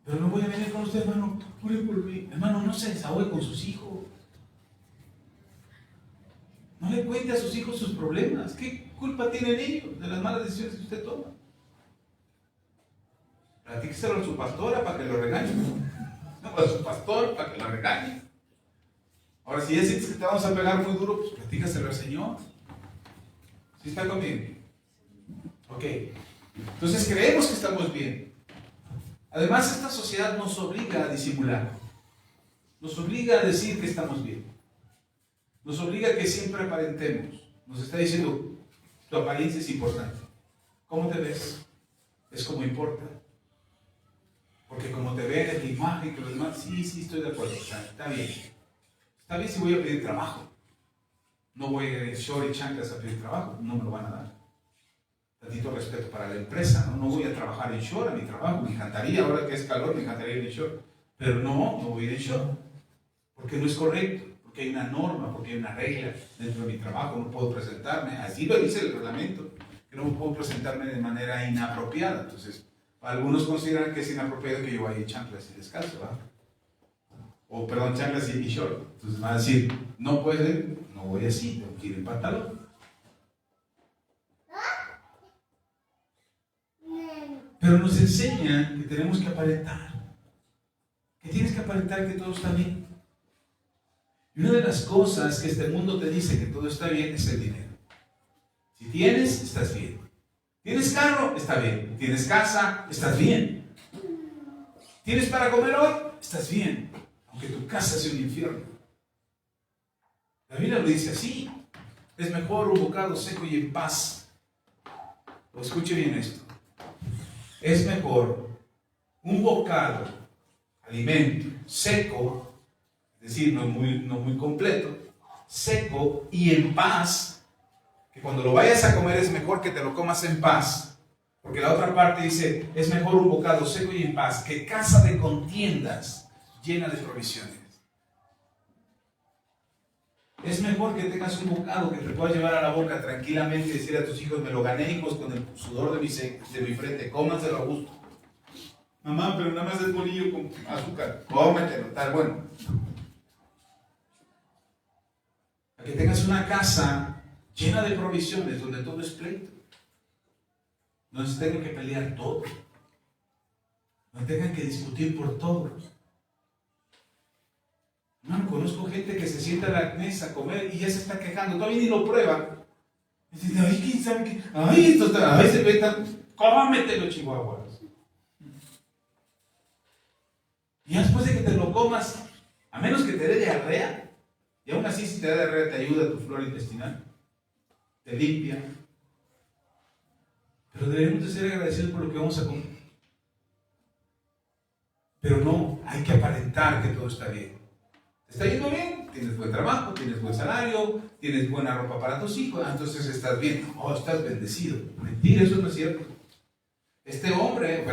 Pero no voy a venir con usted, hermano, ore por mí. Hermano, no se desahogue con sus hijos. No le cuente a sus hijos sus problemas. ¿Qué culpa tienen ellos de las malas decisiones que usted toma? Platíqueselo a su pastora para que lo regañe. No, a su pastor para que lo regañe. Ahora, si ya sientes que te vamos a pegar muy duro, pues platícaselo al Señor. ¿Sí está conmigo? Ok. Entonces creemos que estamos bien. Además, esta sociedad nos obliga a disimular. Nos obliga a decir que estamos bien. Nos obliga a que siempre aparentemos. Nos está diciendo, tu apariencia es importante. ¿Cómo te ves? Es como importa. Porque como te ven en la imagen que los demás, sí, estoy de acuerdo. Está bien. Está bien si voy a pedir trabajo. No voy a ir en short y chanclas a pedir trabajo. No me lo van a dar. Tantito respeto para la empresa, ¿no? No voy a trabajar en short a mi trabajo. Me encantaría, ahora que es calor, me encantaría ir en short. Pero no voy a ir en short. Porque no es correcto. Porque hay una norma, porque hay una regla dentro de mi trabajo. No puedo presentarme. Así lo dice el reglamento. Que no puedo presentarme de manera inapropiada. Entonces, algunos consideran que es inapropiado que yo vaya en chanclas y descalzo, ¿verdad? O, perdón, chanclas y short. Entonces van a decir, no puede, no voy así, tengo que ir en pantalón. Pero nos enseñan que tenemos que aparentar. Que tienes que aparentar que todo está bien. Y una de las cosas que este mundo te dice que todo está bien es el dinero. Si tienes, estás bien. ¿Tienes carro? Está bien. ¿Tienes casa? Estás bien. ¿Tienes para comer hoy? Estás bien. Aunque tu casa sea un infierno. La Biblia lo dice así. Es mejor un bocado seco y en paz. O escuche bien esto. Es mejor un bocado, alimento, seco, es decir, no muy completo, seco y en paz, que cuando lo vayas a comer es mejor que te lo comas en paz, porque la otra parte dice, es mejor un bocado seco y en paz que casa de contiendas llena de provisiones. Es mejor que tengas un bocado que te puedas llevar a la boca tranquilamente y decir a tus hijos, me lo gané, hijos, con el sudor de mi frente, cómanselo a gusto. Mamá, pero nada más es bolillo con azúcar. Cómetelo, tal, bueno. A que tengas una casa llena de provisiones, donde todo es pleito. Donde se tengan que pelear todo. Donde tengan que discutir por todo. Hermano, conozco gente que se sienta a la mesa a comer y ya se está quejando, todavía ni lo prueba. Dice, ay, quién sabe qué. Ay, esto está, ay, se ve tan. Cómete los chihuahuas. Y después de que te lo comas, a menos que te dé diarrea, y aún así, si te da diarrea, te ayuda tu flora intestinal, te limpia. Pero debemos de ser agradecidos por lo que vamos a comer. Pero no, hay que aparentar que todo está bien. ¿Te está yendo bien? Tienes buen trabajo, tienes buen salario, tienes buena ropa para tus hijos, entonces estás bien. Oh, estás bendecido. Mentira, eso no es cierto. Este hombre,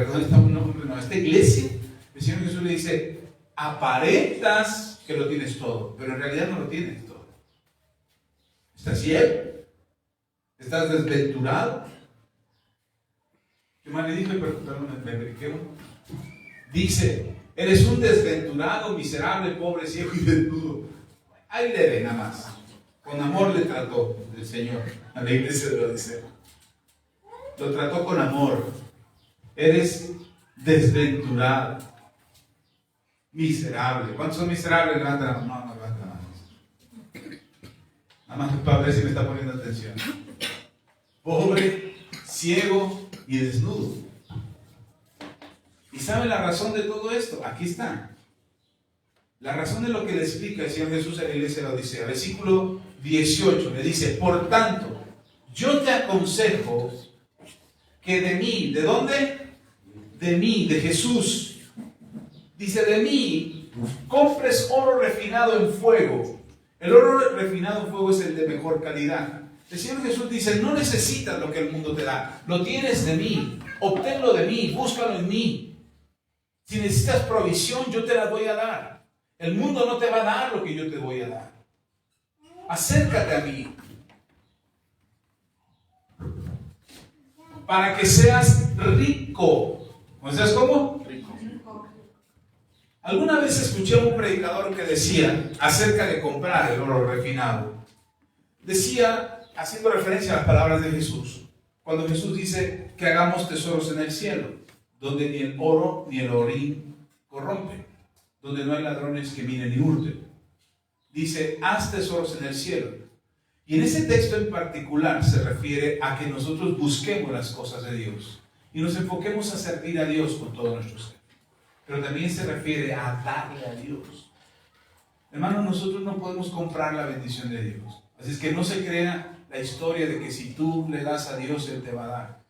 esta iglesia, el Señor Jesús le dice, aparentas que lo tienes todo, pero en realidad no lo tienes todo. ¿Estás ciego? ¿Estás desventurado? ¿Qué más le dije? Perdón, me brinqué. Dice, eres un desventurado, miserable, pobre, ciego y desnudo. Ahí le ve nada más. Con amor le trató el Señor a la iglesia de Laodicea. Lo trató con amor. Eres desventurado, miserable. ¿Cuántos son miserables? Levanta la mano. No, levanta la mano. Nada más para ver si me está poniendo atención. Pobre, ciego y desnudo. ¿Y saben la razón de todo esto? Aquí está. La razón de lo que le explica el Señor Jesús a la iglesia de Laodicea. Versículo 18 le dice, por tanto, yo te aconsejo que de mí, ¿de dónde? De mí, de Jesús. Dice, de mí, compres oro refinado en fuego. El oro refinado en fuego es el de mejor calidad. El Señor Jesús dice, no necesitas lo que el mundo te da. Lo tienes de mí. Obténlo de mí. Búscalo en mí. Si necesitas provisión, yo te la voy a dar. El mundo no te va a dar lo que yo te voy a dar. Acércate a mí. Para que seas rico. ¿Seas cómo? Rico. Alguna vez escuché a un predicador que decía acerca de comprar el oro refinado. Decía, haciendo referencia a las palabras de Jesús, cuando Jesús dice que hagamos tesoros en el cielo, donde ni el oro ni el orín corrompen, donde no hay ladrones que minen ni hurten. Dice, haz tesoros en el cielo. Y en ese texto en particular se refiere a que nosotros busquemos las cosas de Dios y nos enfoquemos a servir a Dios con todo nuestro ser. Pero también se refiere a darle a Dios. Hermanos, nosotros no podemos comprar la bendición de Dios. Así es que no se crea la historia de que si tú le das a Dios, Él te va a dar.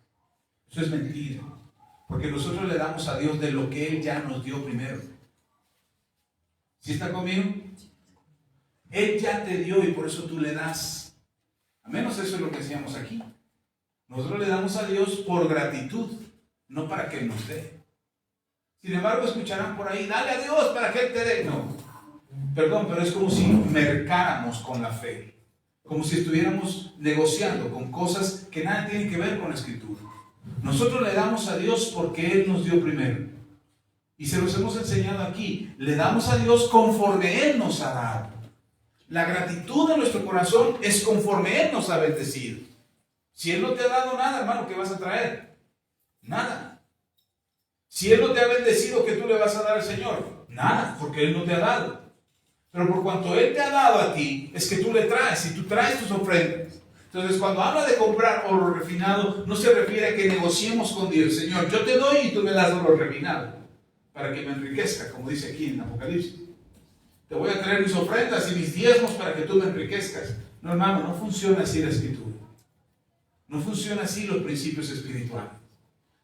Eso es mentira. Porque nosotros le damos a Dios de lo que Él ya nos dio primero. ¿Sí está conmigo? Él ya te dio y por eso tú le das. A menos eso es lo que decíamos aquí. Nosotros le damos a Dios por gratitud, no para que Él nos dé. Sin embargo, escucharán por ahí, dale a Dios para que Él te dé. No, perdón, pero es como si mercáramos con la fe. Como si estuviéramos negociando con cosas que nada tienen que ver con la Escritura. Nosotros le damos a Dios porque Él nos dio primero. Y se los hemos enseñado aquí. Le damos a Dios conforme Él nos ha dado. La gratitud de nuestro corazón es conforme Él nos ha bendecido. Si Él no te ha dado nada, hermano, ¿qué vas a traer? Nada. Si Él no te ha bendecido, ¿qué tú le vas a dar al Señor? Nada, porque Él no te ha dado. Pero por cuanto Él te ha dado a ti, es que tú le traes, y tú traes tus ofrendas. Entonces, cuando habla de comprar oro refinado, no se refiere a que negociemos con Dios. Señor, yo te doy y tú me das oro refinado, para que me enriquezca, como dice aquí en Apocalipsis. Te voy a traer mis ofrendas y mis diezmos para que tú me enriquezcas. No, hermano, no funciona así la Escritura. No funciona así los principios espirituales.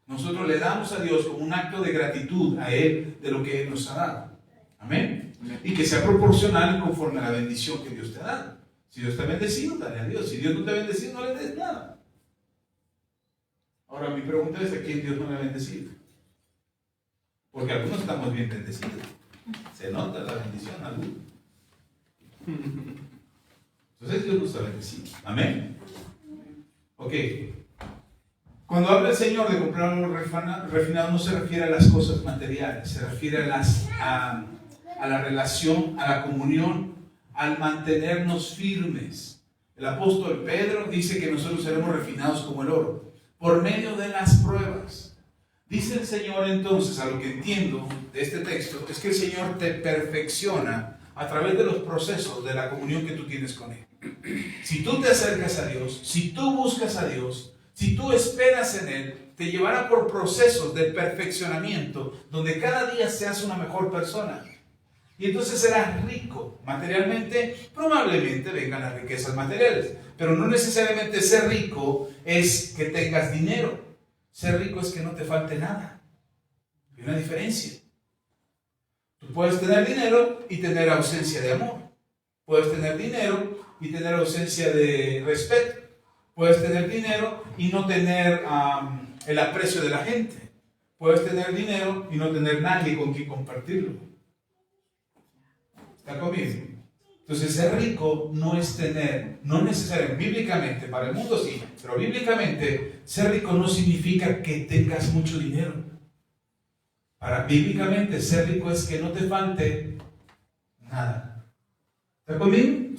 Nosotros le damos a Dios como un acto de gratitud a Él de lo que Él nos ha dado. Amén. Y que sea proporcional conforme a la bendición que Dios te ha dado. Si Dios te ha bendecido, dale a Dios. Si Dios no te ha bendecido, no le des nada. Ahora mi pregunta es, ¿a quién Dios no le ha bendecido? Porque algunos estamos bien bendecidos. Se nota la bendición a algunos. Entonces Dios nos ha bendecido. Amén. Ok. Cuando habla el Señor de comprar oro refinado, no se refiere a las cosas materiales, se refiere a la relación, a la comunión, al mantenernos firmes. El apóstol Pedro dice que nosotros seremos refinados como el oro, por medio de las pruebas. Dice el Señor entonces, a lo que entiendo de este texto, es que el Señor te perfecciona a través de los procesos de la comunión que tú tienes con Él. Si tú te acercas a Dios, si tú buscas a Dios, si tú esperas en Él, te llevará por procesos de perfeccionamiento, donde cada día seas una mejor persona. Y entonces serás rico materialmente. Probablemente vengan las riquezas materiales, pero no necesariamente ser rico es que tengas dinero. Ser rico es que no te falte nada. Hay una diferencia. Tú puedes tener dinero y tener ausencia de amor. Puedes tener dinero y tener ausencia de respeto. Puedes tener dinero y no tener el aprecio de la gente. Puedes tener dinero y no tener nadie con quien compartirlo. ¿Está conmigo? Entonces, ser rico no es tener, no necesariamente, bíblicamente, para el mundo sí, pero bíblicamente, ser rico no significa que tengas mucho dinero. Bíblicamente, ser rico es que no te falte nada. ¿Está conmigo?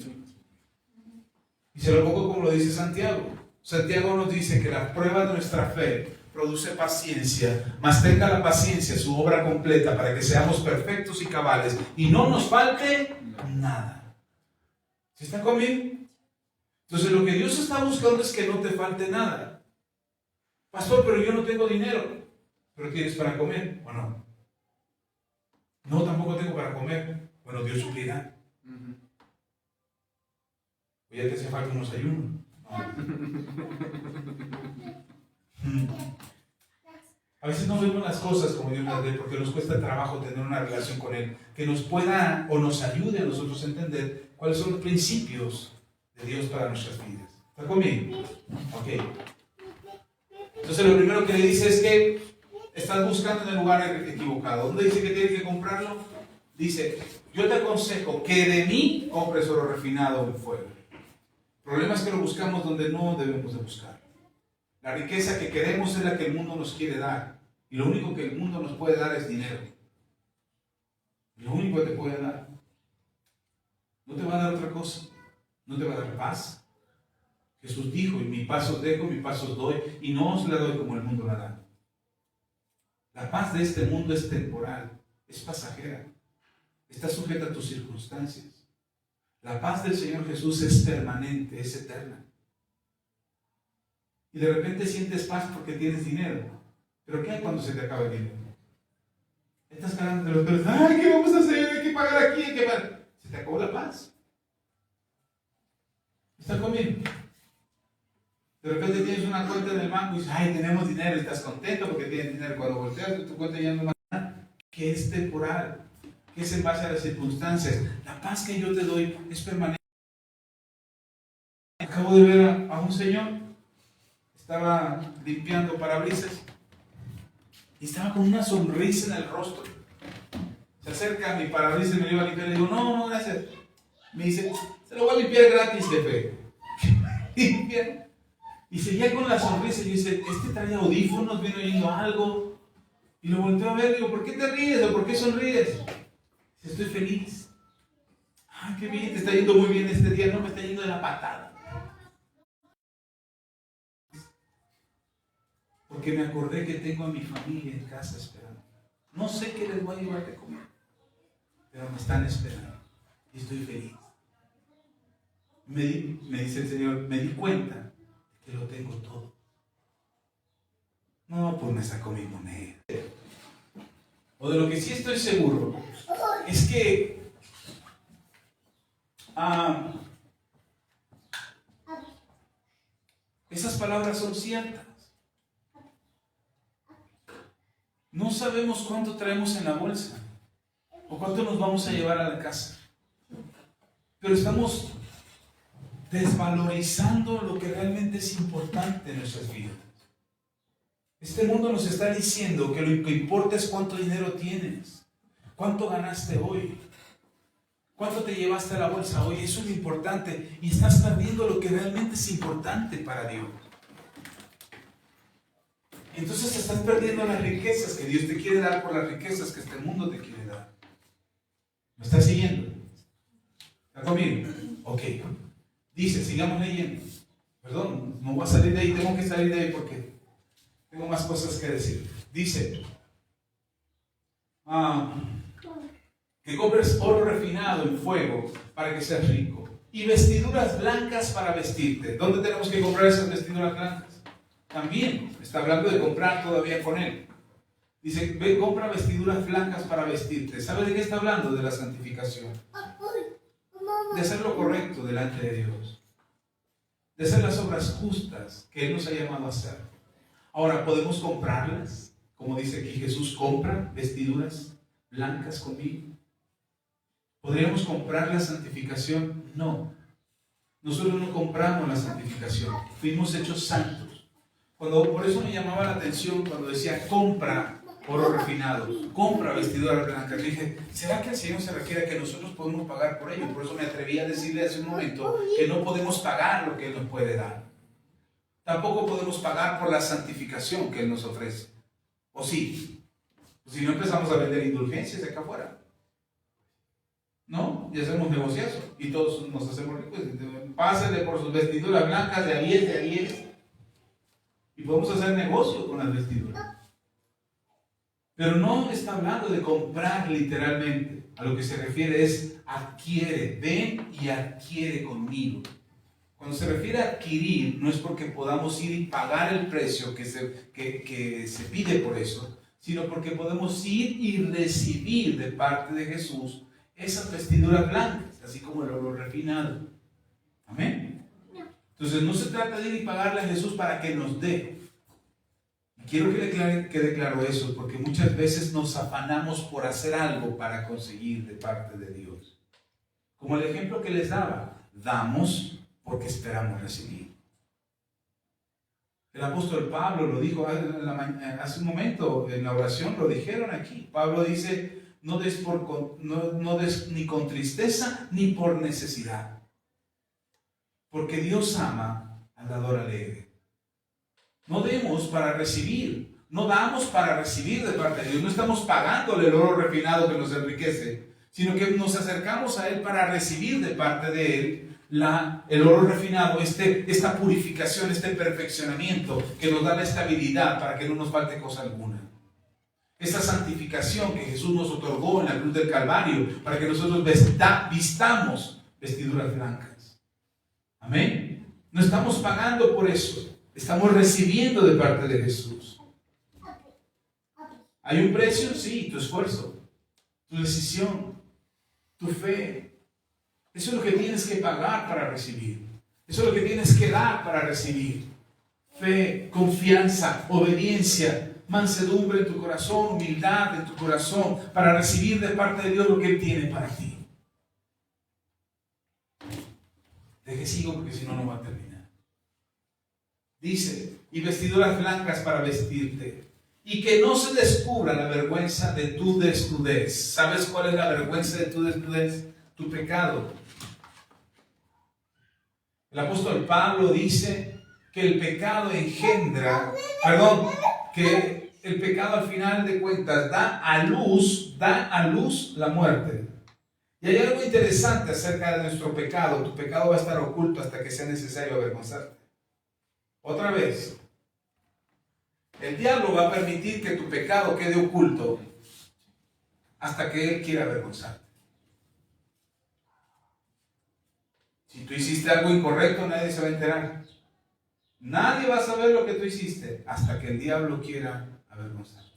Y se lo pongo como lo dice Santiago. Santiago nos dice que la prueba de nuestra fe produce paciencia, mas tenga la paciencia su obra completa para que seamos perfectos y cabales y no nos falte nada. ¿Sí están conmigo? Entonces lo que Dios está buscando es que no te falte nada. Pastor, pero yo no tengo dinero. ¿Pero tienes para comer o no? No, tampoco tengo para comer. Bueno, Dios suplirá. ¿O ya te hace falta unos ayunos? A veces no vemos las cosas como Dios las ve porque nos cuesta trabajo tener una relación con Él que nos pueda o nos ayude a nosotros a entender cuáles son los principios de Dios para nuestras vidas. ¿Está conmigo? Ok. Entonces lo primero que le dice es que estás buscando en el lugar equivocado. ¿Dónde dice que tienes que comprarlo? Dice, yo te aconsejo que de mí compres oro refinado en fuego. El problema es que lo buscamos donde no debemos de buscar. La riqueza que queremos es la que el mundo nos quiere dar. Y lo único que el mundo nos puede dar es dinero. Lo único que te puede dar. No te va a dar otra cosa. No te va a dar paz. Jesús dijo, y mi paz os dejo, mi paz os doy, y no os la doy como el mundo la da. La paz de este mundo es temporal, es pasajera. Está sujeta a tus circunstancias. La paz del Señor Jesús es permanente, es eterna. Y de repente sientes paz porque tienes dinero. ¿Pero qué hay cuando se te acaba el dinero? Estás ganando de los pelos. ¡Ay, qué vamos a hacer! Hay que pagar aquí, hay que pagar. Se te acabó la paz. ¿Estás conmigo? De repente tienes una cuenta en el banco y dices, ¡ay, tenemos dinero! Y estás contento porque tienes dinero. Cuando volteas tu cuenta ya no más nada. Que es temporal. Que es en base a las circunstancias. La paz que yo te doy es permanente. Acabo de ver a un señor. Estaba limpiando parabrisas y estaba con una sonrisa en el rostro. Se acerca a mi parabrisas y me lo iba a limpiar y le digo, no, gracias. Me dice, se lo voy a limpiar gratis, jefe. Y seguía con la sonrisa y dice, trae audífonos, viene oyendo algo. Y lo volteo a ver y digo, ¿por qué te ríes o por qué sonríes? Dice, estoy feliz. Ay, qué bien, te está yendo muy bien este día. No, me está yendo de la patada. Porque me acordé que tengo a mi familia en casa esperando. No sé qué les voy a llevar de comer, pero me están esperando y estoy feliz. Me dice el Señor, me di cuenta que lo tengo todo. No, pues me sacó mi moneda. O de lo que sí estoy seguro es que esas palabras son ciertas. No sabemos cuánto traemos en la bolsa o cuánto nos vamos a llevar a la casa, pero estamos desvalorizando lo que realmente es importante en nuestras vidas. Este mundo nos está diciendo que lo que importa es cuánto dinero tienes, cuánto ganaste hoy, cuánto te llevaste a la bolsa hoy. Eso es lo importante y estás perdiendo lo que realmente es importante para Dios. Entonces estás perdiendo las riquezas que Dios te quiere dar por las riquezas que este mundo te quiere dar. ¿Me estás siguiendo? ¿Está conmigo? Ok. Dice, sigamos leyendo. Perdón, no voy a salir de ahí, tengo que salir de ahí porque tengo más cosas que decir. Dice, que compres oro refinado en fuego para que seas rico. y vestiduras blancas para vestirte. ¿Dónde tenemos que comprar esas vestiduras blancas? También está hablando de comprar todavía con él. Dice, ve, compra vestiduras blancas para vestirte. ¿Sabe de qué está hablando? De la santificación. De hacer lo correcto delante de Dios. De hacer las obras justas que Él nos ha llamado a hacer. Ahora, ¿podemos comprarlas? Como dice aquí Jesús, compra vestiduras blancas conmigo. ¿Podríamos comprar la santificación? No. Nosotros no compramos la santificación. Fuimos hechos santos. Por eso me llamaba la atención cuando decía compra oro refinado, compra vestiduras blancas. Dije, ¿será que el Señor se refiere a que nosotros podemos pagar por ello? Por eso me atreví a decirle hace un momento que no podemos pagar lo que Él nos puede dar. Tampoco podemos pagar por la santificación que Él nos ofrece. ¿O sí? Pues si no empezamos a vender indulgencias acá afuera. ¿No? Y hacemos negociazo. Y todos nos hacemos ricos. Pásenle por sus vestiduras blancas de a 10, de a 10. Y podemos hacer negocio con las vestiduras. Pero no está hablando de comprar literalmente. A lo que se refiere es adquiere. Ven y adquiere conmigo. Cuando se refiere a adquirir, no es porque podamos ir y pagar el precio que se pide por eso, sino porque podemos ir y recibir de parte de Jesús esas vestiduras blancas, así como el oro refinado. Amén. Entonces no se trata de ir y pagarle a Jesús para que nos dé. Quiero que le quede claro eso, porque muchas veces nos afanamos por hacer algo para conseguir de parte de Dios. Como el ejemplo que les daba, damos porque esperamos recibir. El apóstol Pablo lo dijo hace un momento en la oración, lo dijeron aquí. Pablo dice, no des ni con tristeza ni por necesidad, porque Dios ama al dador alegre. No demos para recibir, no damos para recibir de parte de Dios. No estamos pagándole el oro refinado que nos enriquece, sino que nos acercamos a Él para recibir de parte de Él el oro refinado, esta purificación, este perfeccionamiento que nos da la estabilidad para que no nos falte cosa alguna. Esta santificación que Jesús nos otorgó en la cruz del Calvario para que nosotros vistamos vestiduras blancas. Amén. No estamos pagando por eso, estamos recibiendo de parte de Jesús. ¿Hay un precio? Sí, tu esfuerzo, tu decisión, tu fe. Eso es lo que tienes que pagar para recibir. Eso es lo que tienes que dar para recibir. Fe, confianza, obediencia, mansedumbre en tu corazón, humildad en tu corazón, para recibir de parte de Dios lo que Él tiene para ti. Deje sigo porque si no, no va a terminar. Dice, y vestiduras blancas para vestirte, y que no se descubra la vergüenza de tu desnudez. ¿Sabes cuál es la vergüenza de tu desnudez? Tu pecado. El apóstol Pablo dice que el pecado que el pecado al final de cuentas da a luz la muerte. Y hay algo interesante acerca de nuestro pecado. Tu pecado va a estar oculto hasta que sea necesario avergonzarte. Otra vez, el diablo va a permitir que tu pecado quede oculto hasta que él quiera avergonzarte. Si tú hiciste algo incorrecto, nadie se va a enterar. Nadie va a saber lo que tú hiciste hasta que el diablo quiera avergonzarte.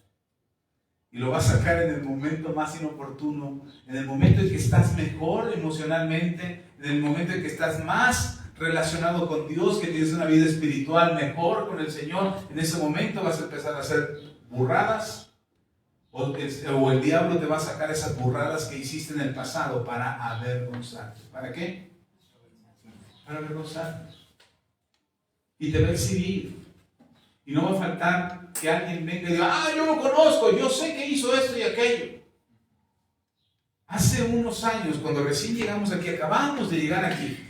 Y lo va a sacar en el momento más inoportuno, en el momento en que estás mejor emocionalmente, en el momento en que estás más relacionado con Dios, que tienes una vida espiritual mejor con el Señor. En ese momento vas a empezar a hacer burradas, o el diablo te va a sacar esas burradas que hiciste en el pasado para avergonzarte. ¿Para qué? Para avergonzarnos. Y te va a exhibir. Y no va a faltar que alguien venga y diga, yo lo conozco, yo sé que hizo esto y aquello. Hace unos años, cuando recién llegamos aquí, acabamos de llegar aquí,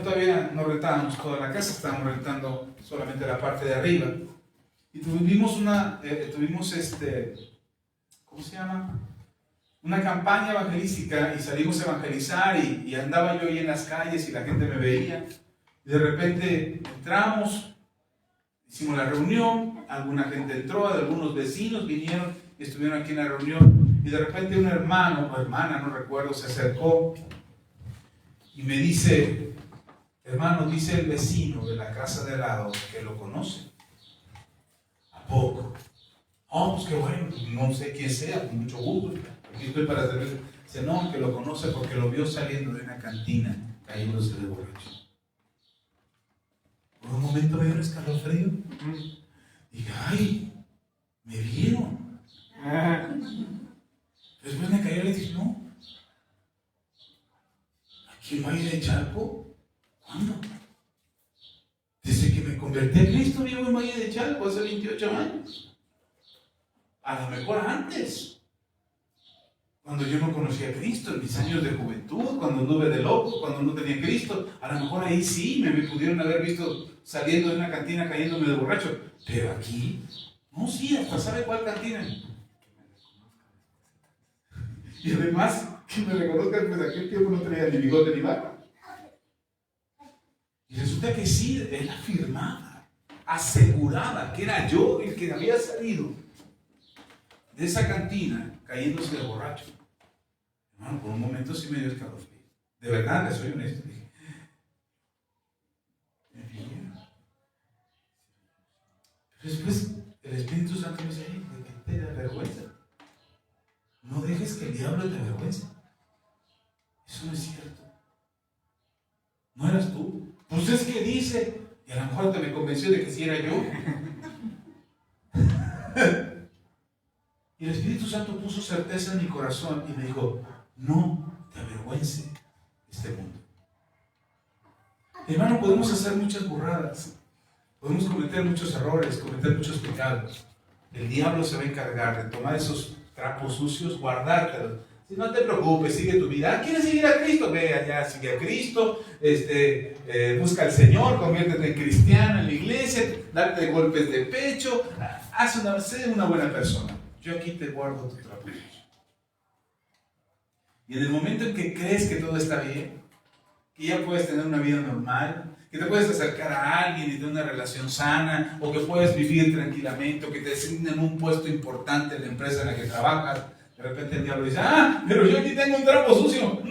todavía no rentábamos toda la casa, estábamos rentando solamente la parte de arriba. Y tuvimos ¿cómo se llama? Una campaña evangelística, y salimos a evangelizar y andaba yo ahí en las calles y la gente me veía. Y de repente entramos, hicimos la reunión, alguna gente entró, algunos vecinos vinieron y estuvieron aquí en la reunión. Y de repente un hermano o hermana, no recuerdo, se acercó Y me dice, hermano, dice el vecino de la casa de al lado que lo conoce. ¿A poco? Oh, pues qué bueno, no sé quién sea, con mucho gusto. Aquí estoy para servir. Dice, no, que lo conoce porque lo vio saliendo de una cantina, cayéndose de borracho. Por un momento me dio un escalofrío. Dije, ay, me vieron. Después me cayó y le dije, no. ¿Aquí en Valle de Chalco? ¿Cuándo? Desde que me convertí a Cristo vivo en Valle de Chalco hace 28 años. A lo mejor antes. Cuando yo no conocía a Cristo, en mis años de juventud, cuando anduve de loco, cuando no tenía Cristo, a lo mejor ahí sí me pudieron haber visto saliendo de una cantina cayéndome de borracho. Pero aquí, no, sí, hasta sabe cuál cantina. Y además, que me reconozcan, pues aquel tiempo no tenía ni bigote ni barba. Y resulta que sí, él afirmaba, aseguraba que era yo el que había salido de esa cantina cayéndose de borracho. Hermano, por un momento sí me dio escalofrío. De verdad, le soy honesto. Dije, me vieron. Pero después el Espíritu Santo me dice, ¿de qué te da vergüenza? No dejes que el diablo te avergüence. Eso no es cierto. ¿No eras tú? Pues es que dice, y a lo mejor te me convenció de que sí era yo. Y el Espíritu Santo puso certeza en mi corazón y me dijo, no te avergüence este mundo. Hermano, podemos hacer muchas burradas, podemos cometer muchos errores, cometer muchos pecados. El diablo se va a encargar de tomar esos trapos sucios, guardártelos. Si no te preocupes, sigue tu vida. ¿Quieres seguir a Cristo? Ve allá, sigue a Cristo, busca al Señor, conviértete en cristiano en la iglesia, darte golpes de pecho, sé una buena persona. Yo aquí te guardo tu trapo sucio. Y en el momento en que crees que todo está bien, que ya puedes tener una vida normal, que te puedes acercar a alguien y tener una relación sana, o que puedes vivir tranquilamente, o que te asignen un puesto importante en la empresa en la que trabajas, de repente el diablo dice, pero yo aquí tengo un trapo sucio.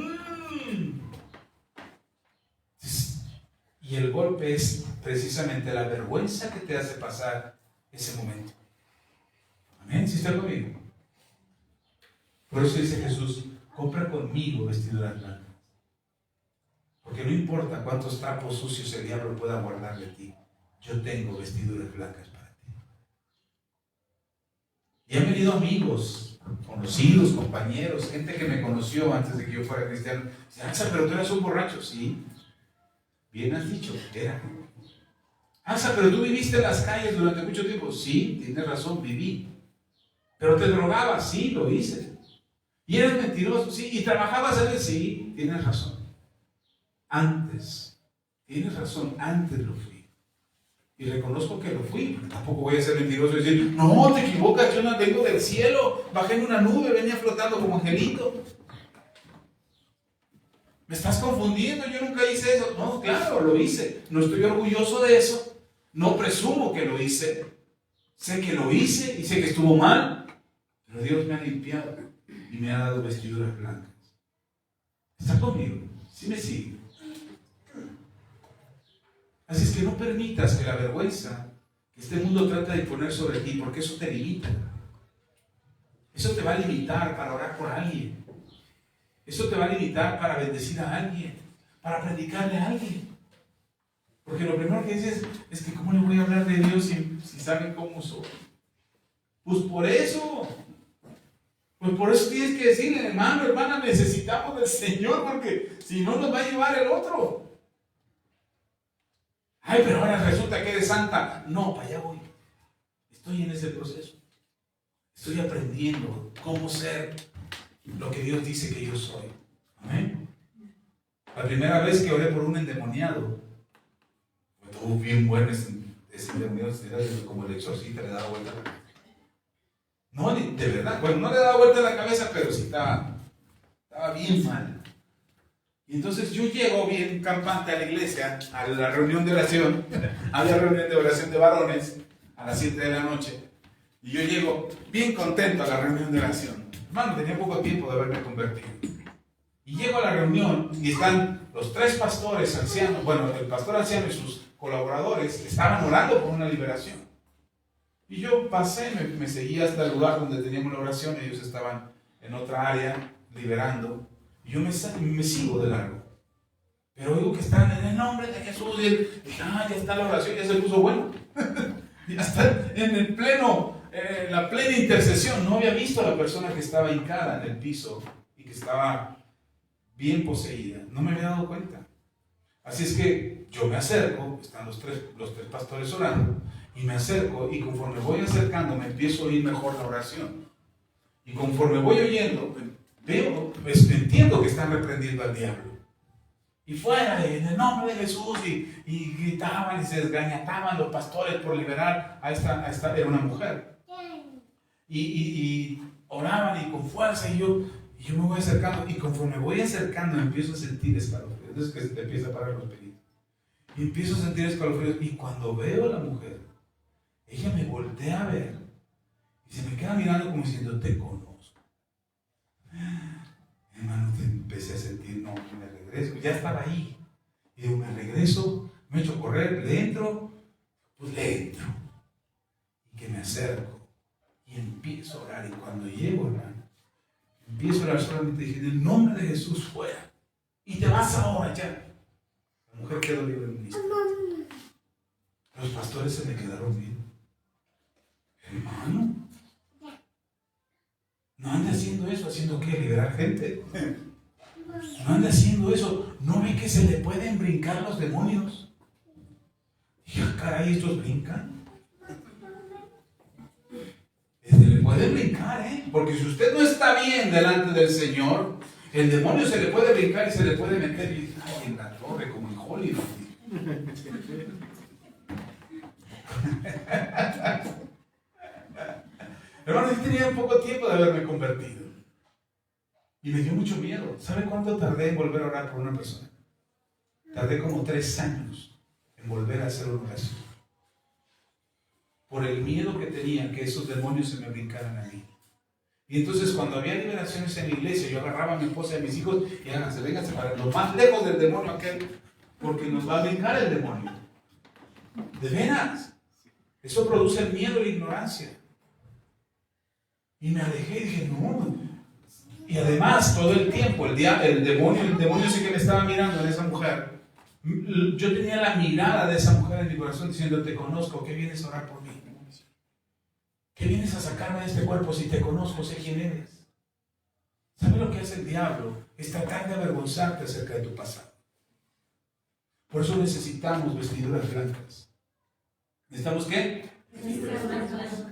Y el golpe es precisamente la vergüenza que te hace pasar ese momento. Amén, ¿sí está conmigo? Por eso dice Jesús, compra conmigo vestiduras blancas. Porque no importa cuántos trapos sucios el diablo pueda guardar de ti, yo tengo vestiduras blancas para ti. Y han venido amigos, conocidos, compañeros, gente que me conoció antes de que yo fuera cristiano. Dice, pero tú eras un borracho. Sí, bien has dicho, era. Pero tú viviste en las calles durante mucho tiempo. Sí, tienes razón, viví. Pero te drogabas. Sí, lo hice. Y eres mentiroso. Sí, y trabajabas a veces. Sí, tienes razón. Tienes razón, antes lo fui. Y reconozco que lo fui, porque tampoco voy a ser mentiroso y decir, no, te equivocas, yo no vengo del cielo, bajé en una nube, venía flotando como angelito. Me estás confundiendo, yo nunca hice eso. No, claro, lo hice. No estoy orgulloso de eso. No presumo que lo hice. Sé que lo hice y sé que estuvo mal. Pero Dios me ha limpiado y me ha dado vestiduras blancas. ¿Está conmigo? ¿Sí me sigue? Así es que no permitas que la vergüenza que este mundo trata de imponer sobre ti, porque eso te limita. Eso te va a limitar para orar por alguien. Eso te va a limitar para bendecir a alguien, para predicarle a alguien. Porque lo primero que dices es que ¿cómo le voy a hablar de Dios si saben cómo soy? Pues por eso tienes que decirle, hermano, hermana, necesitamos del Señor, porque si no nos va a llevar el otro. Pero ahora resulta que eres santa. No, para allá voy. Estoy en ese proceso. Estoy aprendiendo cómo ser lo que Dios dice que yo soy. Amén. La primera vez que oré por un endemoniado, estuvo bien bueno ese endemoniado, era como el exorcista, le daba vuelta a la cabeza. No, de verdad, bueno, no le daba vuelta a la cabeza, pero sí estaba bien mal. Y entonces yo llego bien campante a la iglesia, a la reunión de oración, había reunión de oración de varones a las 7 de la noche, y yo llego bien contento a la reunión de oración. Hermano, tenía poco tiempo de haberme convertido. Y llego a la reunión y están los 3 pastores ancianos, bueno, el pastor anciano y sus colaboradores estaban orando por una liberación. Y yo pasé, me seguí hasta el lugar donde teníamos la oración, ellos estaban en otra área liberando, y yo me sigo de largo. Pero oigo que están en el nombre de Jesús, y dije, ya está la oración, ya se puso bueno. Ya está en el la plena intercesión. No había visto a la persona que estaba hincada en el piso y que estaba bien poseída. No me había dado cuenta. Así es que yo me acerco, están los tres pastores orando, y me acerco, y conforme voy acercando me empiezo a oír mejor la oración. Y conforme voy oyendo, entiendo que están reprendiendo al diablo. Y fuera, en el nombre de Jesús, y gritaban y se desgañataban los pastores por liberar a esta era una mujer. Y oraban y con fuerza, y yo me voy acercando, y conforme voy acercando empiezo a sentir escalofríos. Entonces que se te empieza a parar los pelitos. Y empiezo a sentir escalofríos, y cuando veo a la mujer, ella me voltea a ver, y se me queda mirando como diciendo, te conozco. Hermano, empecé a sentir, no, me regreso, ya estaba ahí. Y digo, me regreso, me echo a correr, le entro, y que me acerco, y empiezo a orar, y cuando llego, hermano, empiezo a orar solamente, dije, en el nombre de Jesús, fuera, y te vas ahora ya. La mujer quedó libre en un instante. Los pastores se me quedaron viendo. Hermano, no ande haciendo eso, ¿haciendo qué? Liberar gente. No ande haciendo eso. ¿No ve que se le pueden brincar los demonios? Y caray, estos brincan. Se le puede brincar, porque si usted no está bien delante del Señor, el demonio se le puede brincar y se le puede meter en la torre, como en Hollywood. Hermano, yo tenía poco tiempo de haberme convertido. Y me dio mucho miedo. ¿Sabe cuánto tardé en volver a orar por una persona? Tardé como 3 años en volver a hacer una oración. Por el miedo que tenía que esos demonios se me brincaran a mí. Y entonces cuando había liberaciones en la iglesia, yo agarraba a mi esposa y a mis hijos y háganse, vénganse para lo más lejos del demonio aquel, porque nos va a brincar el demonio. De veras. Eso produce el miedo y la ignorancia. Y me alejé y dije, no. Y además, todo el tiempo, el demonio sí que me estaba mirando en esa mujer. Yo tenía la mirada de esa mujer en mi corazón diciendo, te conozco, ¿qué vienes a orar por mí? ¿Qué vienes a sacarme de este cuerpo? Si te conozco, sé quién eres. ¿Sabe lo que hace el diablo? Es tratar de avergonzarte acerca de tu pasado. Por eso necesitamos vestiduras blancas. ¿Necesitamos qué? Vestiduras blancas.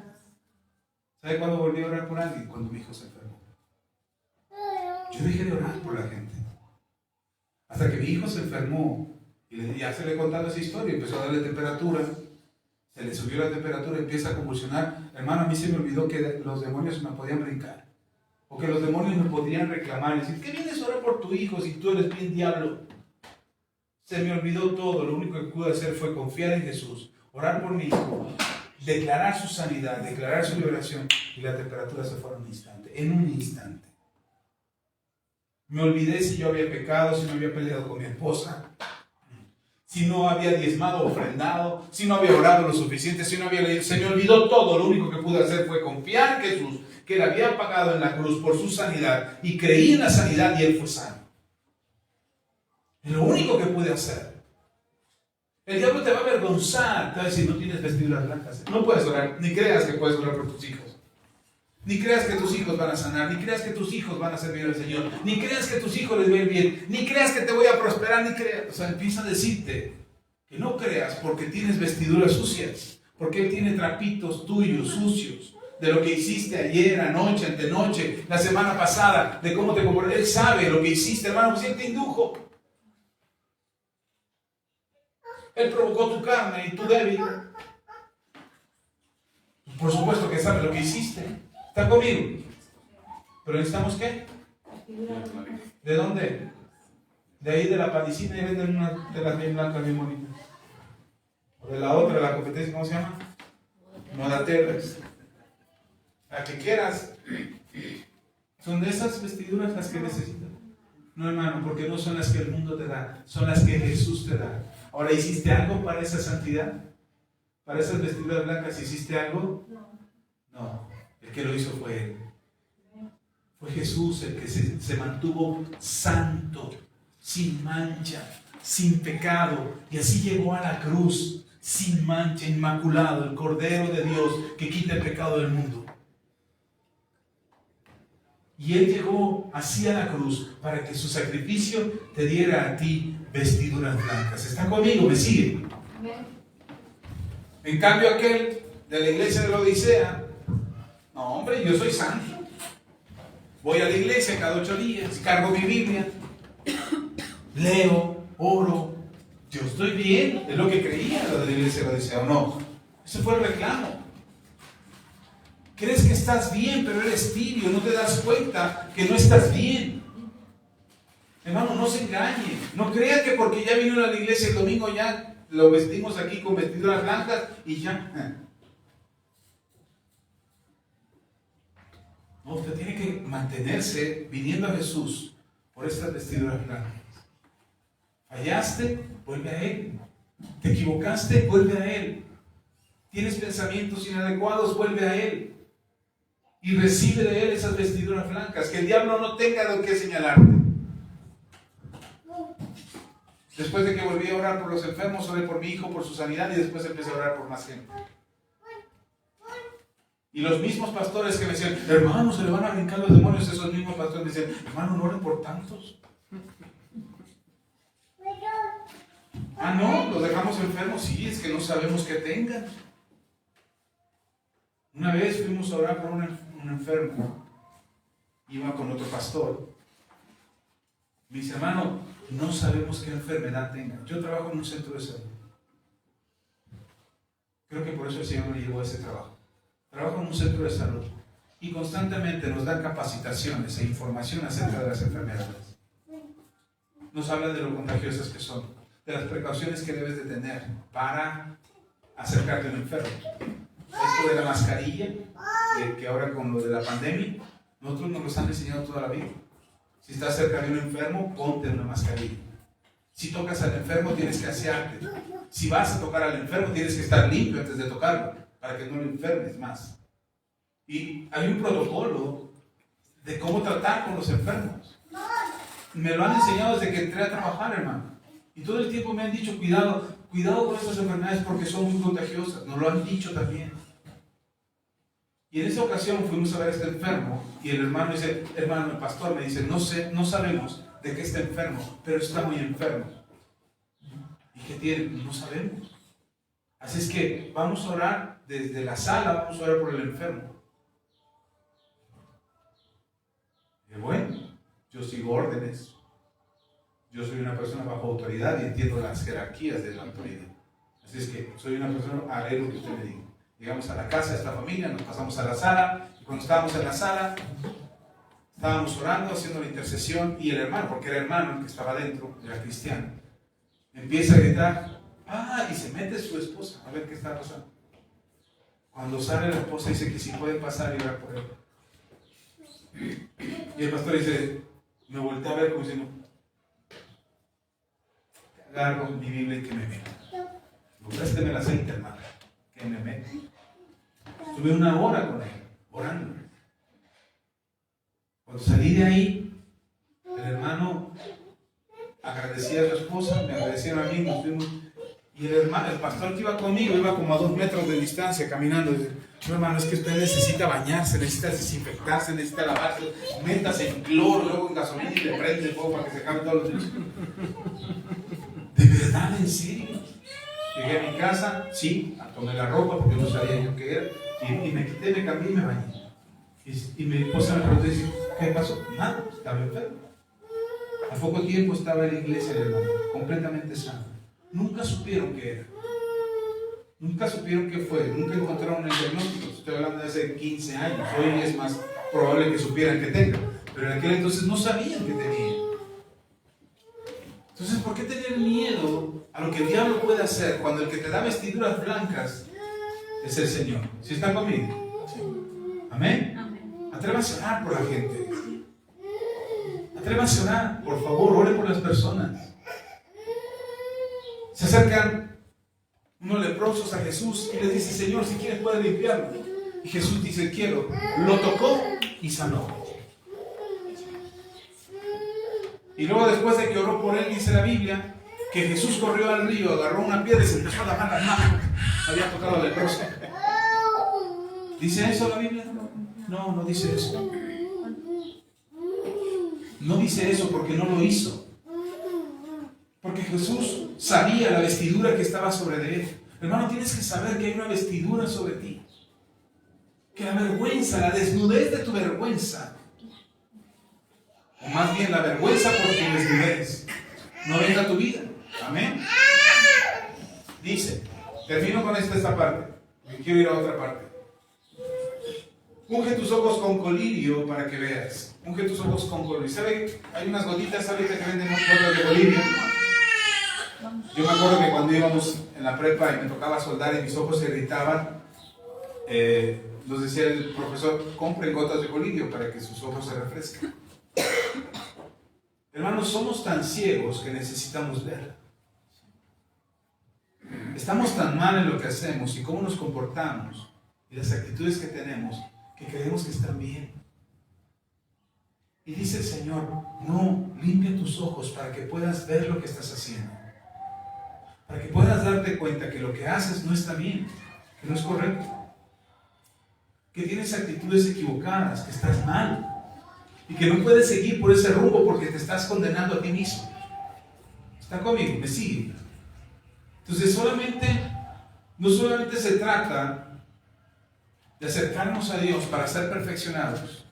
¿Sabe cuándo volví a orar por alguien? Cuando mi hijo se enfermó. Yo dejé de orar por la gente. Hasta que mi hijo se enfermó y ya se le he contado esa historia, empezó a darle temperatura, se le subió la temperatura, empieza a convulsionar. Hermano, a mí se me olvidó que los demonios me podían brincar, o que los demonios me podían reclamar y decir, ¿qué vienes a orar por tu hijo si tú eres bien diablo? Se me olvidó todo, lo único que pude hacer fue confiar en Jesús, orar por mi hijo, declarar su sanidad, declarar su liberación, y la temperatura se fue en un instante, Me olvidé si yo había pecado, si no había peleado con mi esposa, si no había diezmado o ofrendado, si no había orado lo suficiente, si no había leído. Se me olvidó todo. Lo único que pude hacer fue confiar en Jesús, que Él había pagado en la cruz por su sanidad, y creí en la sanidad y Él fue sano. Es lo único que pude hacer. El diablo te va a avergonzar, te va a decir, no tienes vestiduras blancas, no puedes orar, ni creas que puedes orar por tus hijos. Ni creas que tus hijos van a sanar, ni creas que tus hijos van a servir al Señor, ni creas que tus hijos les va a ir bien, ni creas que te voy a prosperar, ni creas. O sea, empieza a decirte que no creas porque tienes vestiduras sucias, porque Él tiene trapitos tuyos sucios, de lo que hiciste ayer, anoche, antenoche, la semana pasada, de cómo te comportaste. Él sabe lo que hiciste, hermano, pues Él te indujo. Él provocó tu carne y tu débil. Por supuesto que sabe lo que hiciste. ¿Está conmigo? ¿Pero necesitamos qué? ¿De dónde? De ahí de la panicina, y venden una de las bien blancas, bien bonitas. O de la otra, la competencia, ¿cómo se llama? Modatelas. La que quieras. Son de esas vestiduras las que necesitas. No, hermano, porque no son las que el mundo te da, son las que Jesús te da. Ahora, ¿hiciste algo para esa santidad? ¿Para esas vestiduras blancas hiciste algo? No, el que lo hizo fue Él. Fue Jesús el que se mantuvo santo, sin mancha, sin pecado, y así llegó a la cruz, sin mancha, inmaculado, el Cordero de Dios que quita el pecado del mundo. Y Él llegó así a la cruz para que su sacrificio te diera a ti vestiduras blancas. ¿Está conmigo? ¿Me sigue? En cambio aquel de la iglesia de la Odisea, no hombre, yo soy santo. Voy a la iglesia cada 8 días, cargo mi Biblia, leo, oro. Yo estoy bien, es lo que creía lo de la iglesia de la Odisea, ¿o no? Ese fue el reclamo. Crees que estás bien, pero eres tibio, no te das cuenta que no estás bien. Hermano, no se engañe. No crea que porque ya vino a la iglesia el domingo ya lo vestimos aquí con vestiduras blancas y ya. No, usted tiene que mantenerse viniendo a Jesús por estas vestiduras blancas. Fallaste, vuelve a Él. Te equivocaste, vuelve a Él. Tienes pensamientos inadecuados, vuelve a Él. Y recibe de Él esas vestiduras blancas. Que el diablo no tenga de qué señalarte. Después de que volví a orar por los enfermos, oré por mi hijo, por su sanidad, y después empecé a orar por más gente. Y los mismos pastores que me decían, hermano, se le van a brincar los demonios, esos mismos pastores me decían, hermano, no oren por tantos. Ah, no, los dejamos enfermos, sí, es que no sabemos qué tengan. Una vez fuimos a orar por un enfermo, iba con otro pastor. Me dice, hermano, no sabemos qué enfermedad tenga. Yo trabajo en un centro de salud. Creo que por eso el Señor me llevó a ese trabajo. Trabajo en un centro de salud y constantemente nos dan capacitaciones e información acerca de las enfermedades. Nos hablan de lo contagiosas que son, de las precauciones que debes de tener para acercarte a un enfermo. Esto de la mascarilla, que ahora con lo de la pandemia, nosotros nos lo han enseñado toda la vida. Si estás cerca de un enfermo, ponte una mascarilla. Si tocas al enfermo, tienes que asearte. Si vas a tocar al enfermo, tienes que estar limpio antes de tocarlo, para que no lo enfermes más. Y hay un protocolo de cómo tratar con los enfermos. Me lo han enseñado desde que entré a trabajar, hermano. Y todo el tiempo me han dicho, cuidado con estas enfermedades porque son muy contagiosas. Nos lo han dicho también. Y en esa ocasión fuimos a ver a este enfermo y el hermano dice, hermano, el pastor me dice, no sabemos de qué está enfermo, pero está muy enfermo. ¿Y qué tiene? No sabemos. Así es que vamos a orar desde la sala, vamos a orar por el enfermo. Y bueno, yo sigo órdenes. Yo soy una persona bajo autoridad y entiendo las jerarquías de la autoridad. Así es que soy una persona, haré lo que usted me diga. Llegamos a la casa de esta familia, nos pasamos a la sala, y cuando estábamos en la sala, estábamos orando, haciendo la intercesión, y el hermano, porque era hermano el que estaba adentro, era cristiano, empieza a gritar, y se mete su esposa a ver qué está pasando. Cuando sale la esposa dice que si puede pasar y orar por él. Y el pastor dice, me volteé a ver como diciendo, agarro mi Biblia y que me meto. Présteme el aceite, hermano, que me meto. Estuve 1 hora con él, orando. Cuando salí de ahí, el hermano agradecía a su esposa, me agradecieron a mí, nos fuimos. Y el pastor que iba conmigo, iba como a 2 metros de distancia caminando. Dice, no, hermano, es que usted necesita bañarse, necesita desinfectarse, necesita lavarse, métase en cloro, luego en gasolina y le prende el fuego para que se acaben todos los días. ¿De verdad, en serio? Llegué a mi casa, sí, tomé la ropa porque no sabía yo qué era, y me quité, me cambié y me bañé. Y mi esposa me preguntó, dice, ¿qué pasó? Nada, estaba enfermo. A poco tiempo estaba en la iglesia del hermano, completamente sano. Nunca supieron qué era. Nunca supieron qué fue. Nunca encontraron el diagnóstico. Estoy hablando de hace 15 años. Hoy es más probable que supieran que tenga. Pero en aquel entonces no sabían que tenía. Entonces, ¿por qué tener miedo a lo que el diablo puede hacer cuando el que te da vestiduras blancas es el Señor? ¿Sí están conmigo? Sí. ¿Amén? Amén. Atrévase a orar por la gente. Atrévanse a orar, por favor, ore por las personas. Se acercan unos leprosos a Jesús y les dice: Señor, si quieres puede limpiarlo. Y Jesús dice: quiero. Lo tocó y sanó. Y luego, después de que oró por él, dice la Biblia que Jesús corrió al río, agarró una piedra y se empezó a lavar las manos. Había tocado al leproso. ¿Dice eso la Biblia? No, no dice eso. No dice eso porque no lo hizo. Porque Jesús sabía la vestidura que estaba sobre de él. Hermano, tienes que saber que hay una vestidura sobre ti. Que la vergüenza, la desnudez de tu vergüenza, o más bien la vergüenza por tu desnudez, no venga a tu vida. Amén. Dice, termino con esta parte, porque quiero ir a otra parte. Unge tus ojos con colirio para que veas. Unge tus ojos con colirio. ¿Sabe? Hay unas gotitas ahorita que venden gotas de colirio. Yo me acuerdo que cuando íbamos en la prepa y me tocaba soldar y mis ojos se irritaban, nos decía el profesor: compren gotas de colirio para que sus ojos se refresquen. Hermanos, somos tan ciegos que necesitamos ver. Estamos tan mal en lo que hacemos y cómo nos comportamos y las actitudes que tenemos, que creemos que están bien. Y dice el Señor: no, limpia tus ojos para que puedas ver lo que estás haciendo. Para que puedas darte cuenta que lo que haces no está bien, que no es correcto, que tienes actitudes equivocadas, que estás mal y que no puedes seguir por ese rumbo porque te estás condenando a ti mismo. ¿Está conmigo? ¿Me sigue? Entonces no solamente se trata de acercarnos a Dios para ser perfeccionados,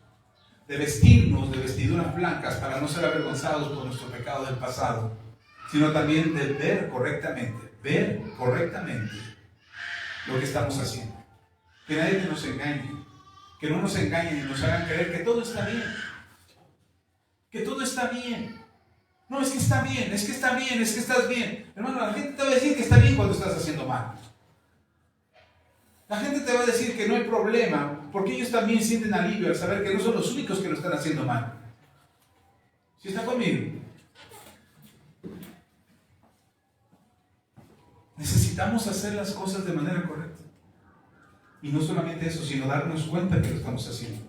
de vestirnos de vestiduras blancas para no ser avergonzados por nuestro pecado del pasado, sino también de ver correctamente lo que estamos haciendo. Que nadie nos engañe, que no nos engañen y nos hagan creer que todo está bien, que todo está bien. No, es que está bien, es que está bien, es que estás bien. Hermano, la gente te va a decir que está bien cuando estás haciendo mal. La gente te va a decir que no hay problema, porque ellos también sienten alivio al saber que no son los únicos que lo están haciendo mal. ¿Sí está conmigo? Necesitamos hacer las cosas de manera correcta. Y no solamente eso, sino darnos cuenta que lo estamos haciendo.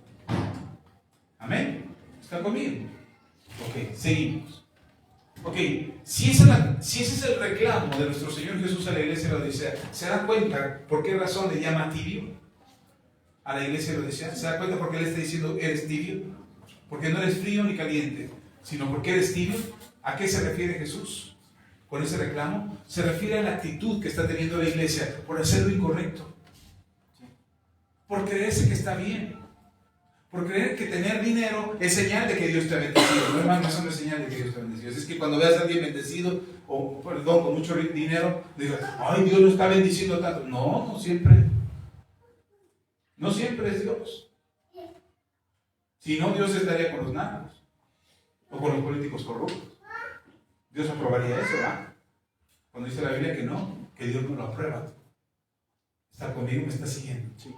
¿Amén? ¿Está conmigo? Ok, seguimos. Ok, si ese es el reclamo de nuestro Señor Jesús a la iglesia de la Odisea, ¿se da cuenta por qué razón le llama tibio a la iglesia de la Odisea? ¿Se da cuenta por qué le está diciendo eres tibio? Porque no eres frío ni caliente, sino porque eres tibio. ¿A qué se refiere Jesús con ese reclamo? Se refiere a la actitud que está teniendo la iglesia por hacer lo incorrecto, por creerse que está bien, por creer que tener dinero es señal de que Dios te ha bendecido. No, hermano, eso no es señal de que Dios te ha bendecido. Es que cuando veas a alguien bendecido, o perdón, con mucho dinero, digas: ay, Dios lo está bendiciendo tanto. No, no siempre. No siempre es Dios. Si no, Dios estaría con los nacos o con los políticos corruptos. Dios aprobaría eso, ¿verdad? Cuando dice la Biblia que no, que Dios no lo aprueba. ¿Está conmigo? ¿Me está siguiendo? Sí.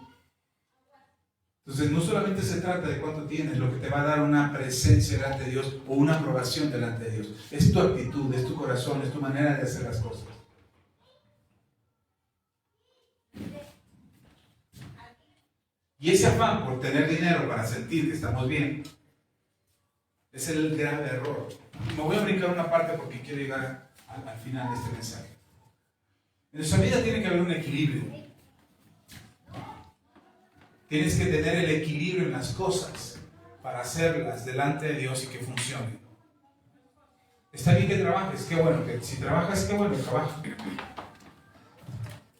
Entonces, no solamente se trata de cuánto tienes, lo que te va a dar una presencia delante de Dios o una aprobación delante de Dios. Es tu actitud, es tu corazón, es tu manera de hacer las cosas. Y ese afán por tener dinero para sentir que estamos bien es el grave error. Me voy a brincar una parte porque quiero llegar al final de este mensaje. En nuestra vida tiene que haber un equilibrio. Tienes que tener el equilibrio en las cosas para hacerlas delante de Dios y que funcionen. Está bien que trabajes, qué bueno. Que si trabajas, qué bueno, trabaja.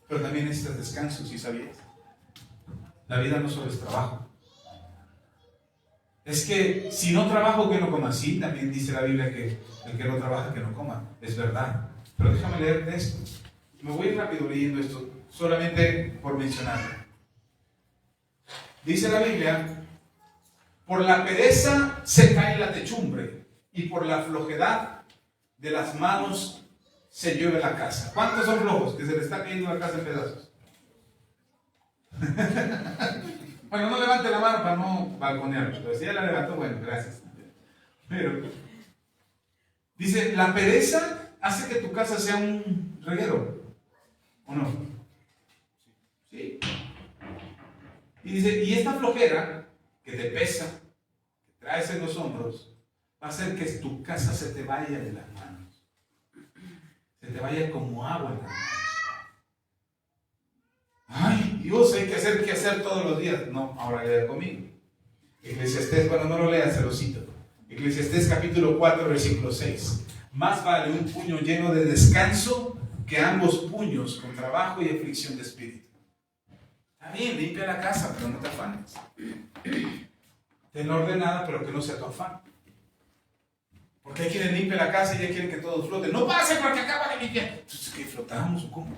Pero también necesitas descanso, si sabías. La vida no solo es trabajo. Es que si no trabajo, que no coma. Sí, también dice la Biblia que el que no trabaja, que no coma. Es verdad. Pero déjame leerte esto. Me voy rápido leyendo esto, solamente por mencionarlo. Dice la Biblia: por la pereza se cae la techumbre, y por la flojedad de las manos se llueve la casa. ¿Cuántos son flojos que se le está cayendo la casa en pedazos? Bueno, no levante la mano para no balconear, pero si ya la levantó, bueno, gracias. Pero Dice, la pereza hace que tu casa sea un reguero, ¿o no? Sí. Y dice, y esta flojera que te pesa, que traes en los hombros, va a hacer que tu casa se te vaya de las manos. Se te vaya como agua en las manos. Ay, Dios, hay que hacer todos los días. No, ahora lea conmigo. Eclesiastés, cuando no lo lean, se lo cito. Eclesiastés capítulo 4, versículo 6. Más vale un puño lleno de descanso que ambos puños con trabajo y aflicción de espíritu. Está bien, limpia la casa, pero no te afanes. Ten ordenada, pero que no sea tu afán. Porque hay quienes limpian la casa y ya quieren que todo flote. No pase porque acaba de limpiar. Entonces, ¿qué flotamos o cómo?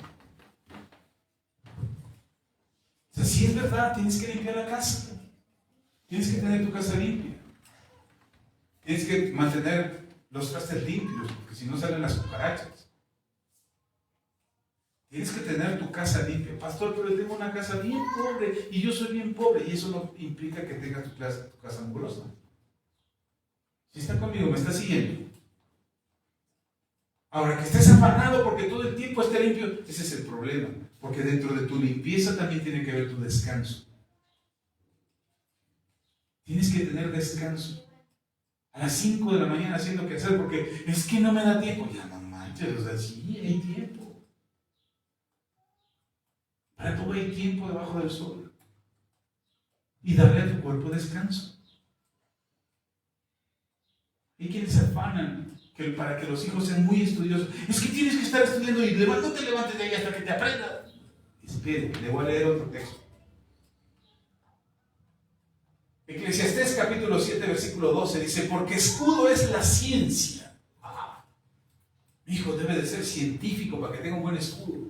O sea, si es verdad, tienes que limpiar la casa. Tienes que tener tu casa limpia. Tienes que mantener los trastes limpios, porque si no salen las cucarachas. Tienes que tener tu casa limpia. Pastor, pero yo tengo una casa bien pobre y yo soy bien pobre. Y eso no implica que tengas tu casa mugrosa. Si está conmigo, me está siguiendo. Ahora, que estés afanado porque todo el tiempo esté limpio, ese es el problema. Porque dentro de tu limpieza también tiene que ver tu descanso. Tienes que tener descanso. A las 5 de la mañana haciendo que hacer porque es que no me da tiempo. Ya no manches, o sea, sí hay tiempo. Para todo hay tiempo debajo del sol. Y darle a tu cuerpo descanso. Hay quienes se afanan para que los hijos sean muy estudiosos. Es que tienes que estar estudiando y no te levantes de ahí hasta que te aprendas. Espere, le voy a leer otro texto. Eclesiastés capítulo 7, versículo 12 dice, porque escudo es la ciencia. Mi hijo debe de ser científico para que tenga un buen escudo.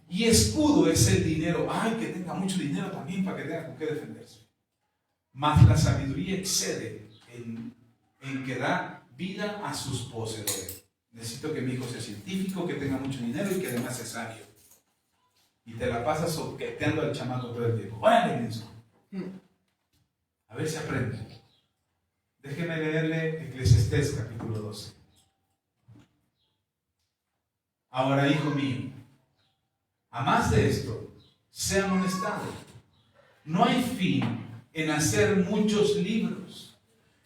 Y escudo es el dinero. Ay, que tenga mucho dinero también para que tenga con qué defenderse. Mas la sabiduría excede en que da vida a sus poseedores. Necesito que mi hijo sea científico, que tenga mucho dinero y que además sea sabio. Y te la pasas soqueteando al chamaco todo el tiempo. ¡Órale, eso! A ver si aprende. Déjeme leerle Eclesiastés capítulo 12. Ahora, hijo mío, a más de esto, sea amonestado. No hay fin en hacer muchos libros.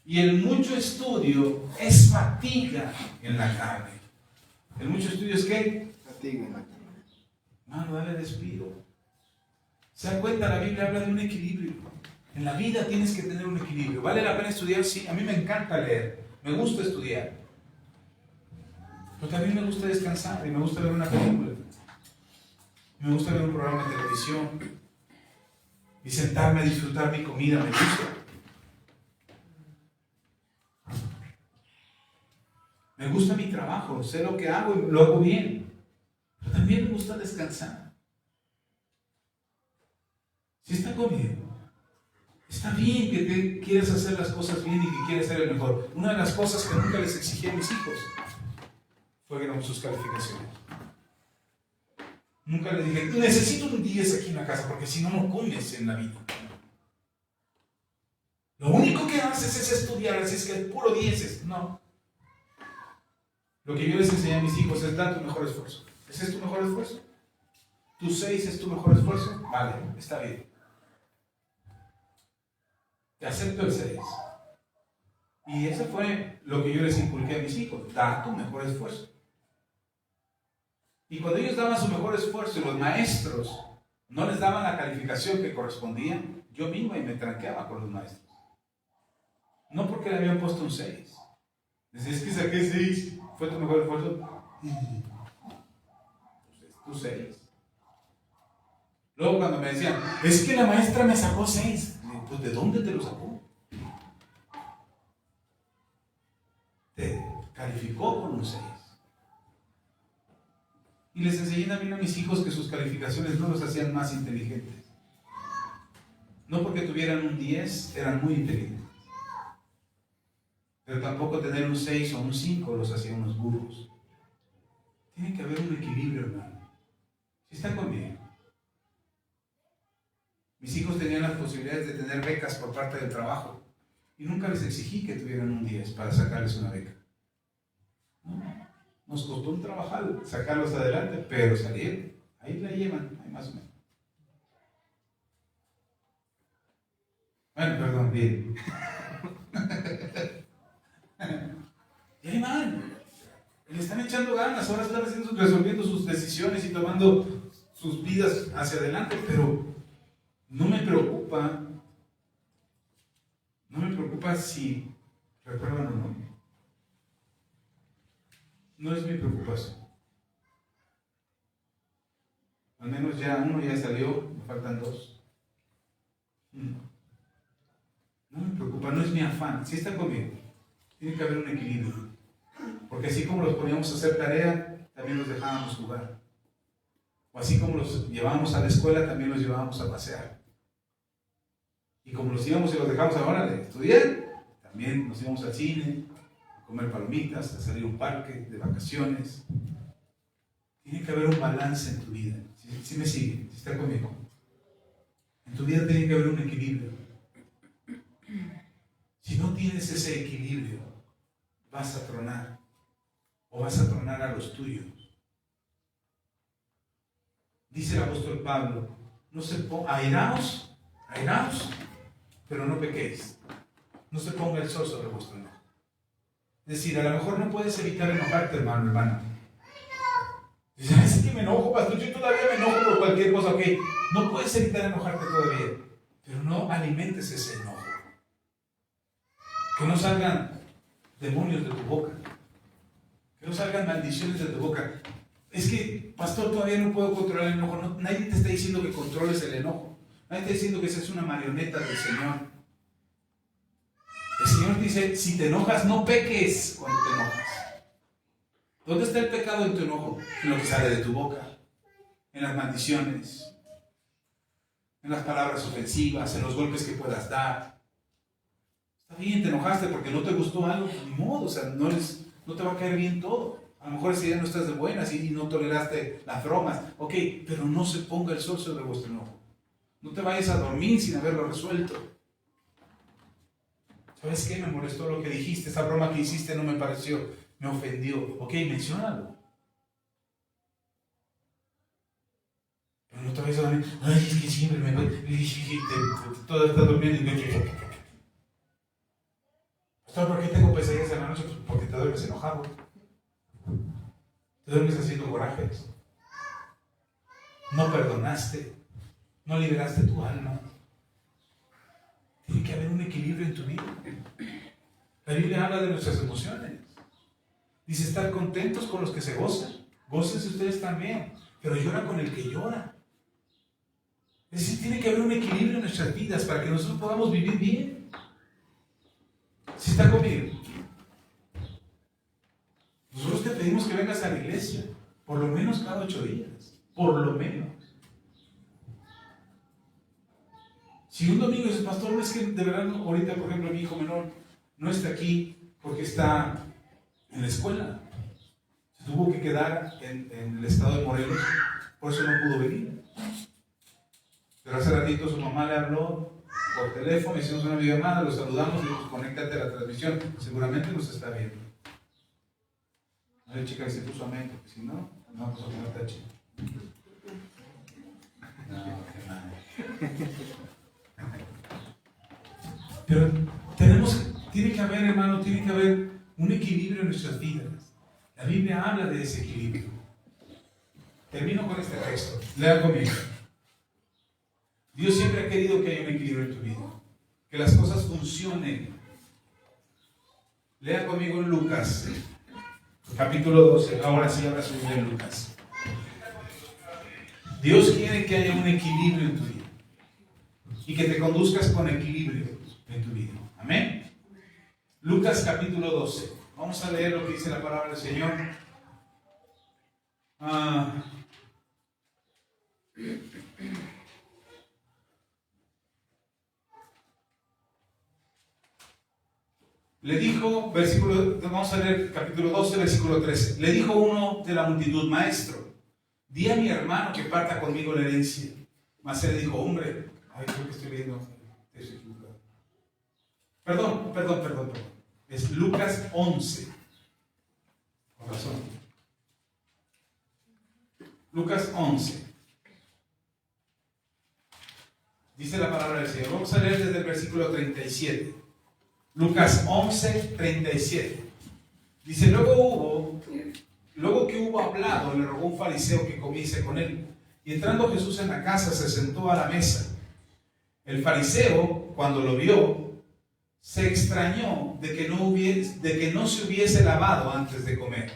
Y el mucho estudio es fatiga en la carne. ¿El mucho estudio es qué? Fatiga en la carne. Mano, dale despido. ¿Se da cuenta? La Biblia habla de un equilibrio. En la vida tienes que tener un equilibrio. ¿Vale la pena estudiar? Sí, a mí me encanta leer. Me gusta estudiar. Pero también me gusta descansar y me gusta ver una película. Me gusta ver un programa de televisión. Y sentarme a disfrutar mi comida. Me gusta. Me gusta mi trabajo, sé lo que hago y lo hago bien. Pero también me gusta descansar. Si está conmigo, está bien que te quieras hacer las cosas bien y que quieras ser el mejor. Una de las cosas que nunca les exigí a mis hijos fueron sus calificaciones. Nunca les dije, necesito un 10 aquí en la casa porque si no, no comes en la vida. Lo único que haces es estudiar, así es que el puro 10 no. Lo que yo les enseñé a mis hijos es dar tu mejor esfuerzo. ¿Ese es tu mejor esfuerzo? ¿Tu 6 es tu mejor esfuerzo? Vale, está bien. Te acepto el 6. Y eso fue lo que yo les inculqué a mis hijos. Dar tu mejor esfuerzo. Y cuando ellos daban su mejor esfuerzo y los maestros no les daban la calificación que correspondía, yo mismo y me tranqueaba con los maestros. No porque le habían puesto un 6. Decía, es que saqué 6. ¿Fue tu mejor esfuerzo? Pues es tu 6. Luego cuando me decían, es que la maestra me sacó 6. Pues ¿de dónde te lo sacó? Te calificó con un 6. Y les enseñé también a mis hijos que sus calificaciones no los hacían más inteligentes. No porque tuvieran un 10, eran muy inteligentes. Pero tampoco tener un 6 o un 5 los hacía unos burros. Tiene que haber un equilibrio, hermano. ¿Sí están conmigo? Mis hijos tenían las posibilidades de tener becas por parte del trabajo. Y nunca les exigí que tuvieran un 10 para sacarles una beca. Nos costó un trabajar sacarlos adelante, pero salieron. Ahí la llevan, ahí más o menos. Bueno, perdón, bien. Y ahí van. Le están echando ganas, ahora están resolviendo sus decisiones y tomando sus vidas hacia adelante, pero no me preocupa si reprueban o no. No es mi preocupación. Al menos uno ya salió, me faltan dos. No me preocupa, no es mi afán. Si está conmigo, tiene que haber un equilibrio. Porque así como los poníamos a hacer tarea, también los dejábamos jugar. O así como los llevábamos a la escuela, también los llevábamos a pasear. Y como los íbamos y los dejamos ahora de estudiar, también nos íbamos al cine, a comer palomitas, a salir a un parque de vacaciones. Tiene que haber un balance en tu vida. Si me sigue, si está conmigo. En tu vida tiene que haber un equilibrio. Si no tienes ese equilibrio, vas a tronar. O vas a tronar a los tuyos. Dice el apóstol Pablo, airaos, pero no pequéis. No se ponga el sol sobre vuestro enojo. Es decir, a lo mejor no puedes evitar enojarte, hermana. Dices, es que me enojo, pastor, yo todavía me enojo por cualquier cosa, ok. No puedes evitar enojarte todavía, pero no alimentes ese enojo. Que no salgan demonios de tu boca. Que no salgan maldiciones de tu boca. Es que, pastor, todavía no puedo controlar el enojo. No, nadie te está diciendo que controles el enojo. Nadie te está diciendo que seas una marioneta del Señor. El Señor dice, si te enojas, no peques cuando te enojas. ¿Dónde está el pecado en tu enojo? En lo que sale de tu boca. En las maldiciones. En las palabras ofensivas. En los golpes que puedas dar. Está bien, te enojaste porque no te gustó algo. Ni modo, o sea, no te va a caer bien todo. A lo mejor ese día no estás de buenas y no toleraste las bromas. Ok, pero no se ponga el sol sobre vuestro enojo. No te vayas a dormir sin haberlo resuelto. ¿Sabes qué? Me molestó lo que dijiste. Esa broma que hiciste no me pareció. Me ofendió. Ok, menciónalo. Pero no te vayas a dormir. Ay, es que siempre me voy. Todo está durmiendo y ¿por qué tengo pesadillas en la noche? Pues porque te duermes enojado. Te duermes haciendo corajes. No perdonaste. No liberaste tu alma. Tiene que haber un equilibrio en tu vida. La Biblia habla de nuestras emociones. Dice estar contentos con los que se gozan. Gócense ustedes también. Pero llora con el que llora. Es decir, tiene que haber un equilibrio en nuestras vidas para que nosotros podamos vivir bien. ¿Sí está conmigo? Nosotros te pedimos que vengas a la iglesia, por lo menos cada 8 días, por lo menos. Si un domingo dices, pastor, es que de verdad ahorita, por ejemplo, mi hijo menor no está aquí porque está en la escuela. Se tuvo que quedar en el estado de Morelos, por eso no pudo venir. Pero hace ratito su mamá le habló por teléfono, hicimos una videollamada, lo saludamos y dijimos, conéctate a la transmisión, seguramente nos está viendo. La chica se puso amén, porque si no, no vamos a poner tache. No, qué mal. Pero tiene que haber, hermano, tiene que haber un equilibrio en nuestras vidas. La Biblia habla de ese equilibrio. Termino con este texto. Lea conmigo. Dios siempre ha querido que haya un equilibrio en tu vida. Que las cosas funcionen. Lea conmigo en Lucas, capítulo 12. Ahora sí abra su Biblia en Lucas. Dios quiere que haya un equilibrio en tu vida. Y que te conduzcas con equilibrio en tu vida. Amén. Lucas capítulo 12. Vamos a leer lo que dice la palabra del Señor. Le dijo, vamos a leer capítulo 12, versículo 13. Le dijo uno de la multitud, maestro, di a mi hermano que parta conmigo la herencia. Mas él dijo, hombre, creo que estoy leyendo. Perdón. Es Lucas 11. Con razón. Lucas 11. Dice la palabra del Señor. Vamos a leer desde el versículo 37. Lucas 11, 37. Dice, luego que hubo hablado, le rogó un fariseo que comiese con él. Y entrando Jesús en la casa, se sentó a la mesa. El fariseo, cuando lo vio, se extrañó de que no se hubiese lavado antes de comer.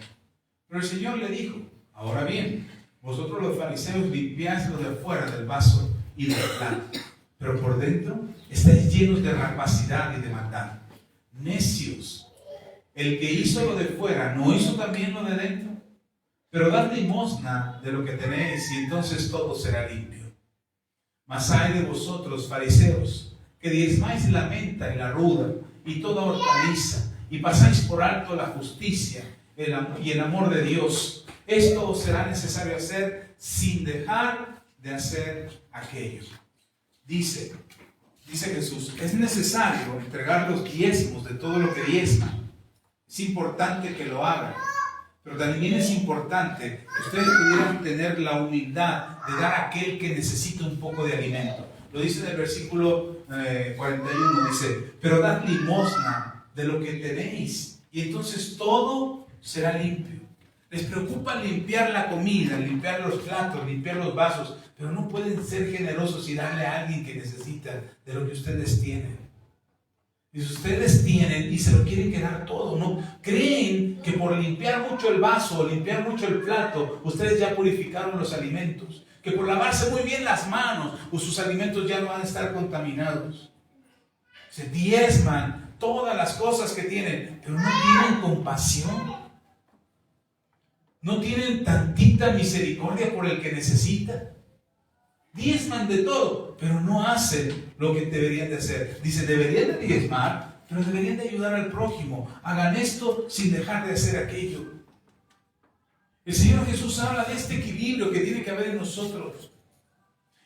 Pero el Señor le dijo, ahora bien, vosotros los fariseos limpiáis lo de afuera del vaso y del plato, pero por dentro estáis llenos de rapacidad y de maldad. Necios, el que hizo lo de fuera, ¿no hizo también lo de dentro? Pero dad limosna de lo que tenéis y entonces todo será limpio. Mas ay de vosotros, fariseos, que diezmáis la menta y la ruda y toda hortaliza, y pasáis por alto la justicia y el amor de Dios. Esto os será necesario hacer sin dejar de hacer aquello. Dice Jesús, es necesario entregar los diezmos de todo lo que diezman. Es importante que lo hagan, pero también es importante que ustedes pudieran tener la humildad de dar a aquel que necesita un poco de alimento. Lo dice en el versículo 41, dice, pero dad limosna de lo que tenéis y entonces todo será limpio. Les preocupa limpiar la comida, limpiar los platos, limpiar los vasos, pero no pueden ser generosos y darle a alguien que necesita de lo que ustedes tienen. Y si ustedes tienen y se lo quieren quedar todo, ¿no? Creen que por limpiar mucho el vaso o limpiar mucho el plato, ustedes ya purificaron los alimentos. Que por lavarse muy bien las manos, pues sus alimentos ya no van a estar contaminados. Se diezman todas las cosas que tienen, pero no tienen compasión. No tienen tantita misericordia por el que necesita. Diezman de todo, pero no hacen lo que deberían de hacer. Dice, deberían de diezmar, pero deberían de ayudar al prójimo. Hagan esto sin dejar de hacer aquello. El Señor Jesús habla de este equilibrio que tiene que haber en nosotros.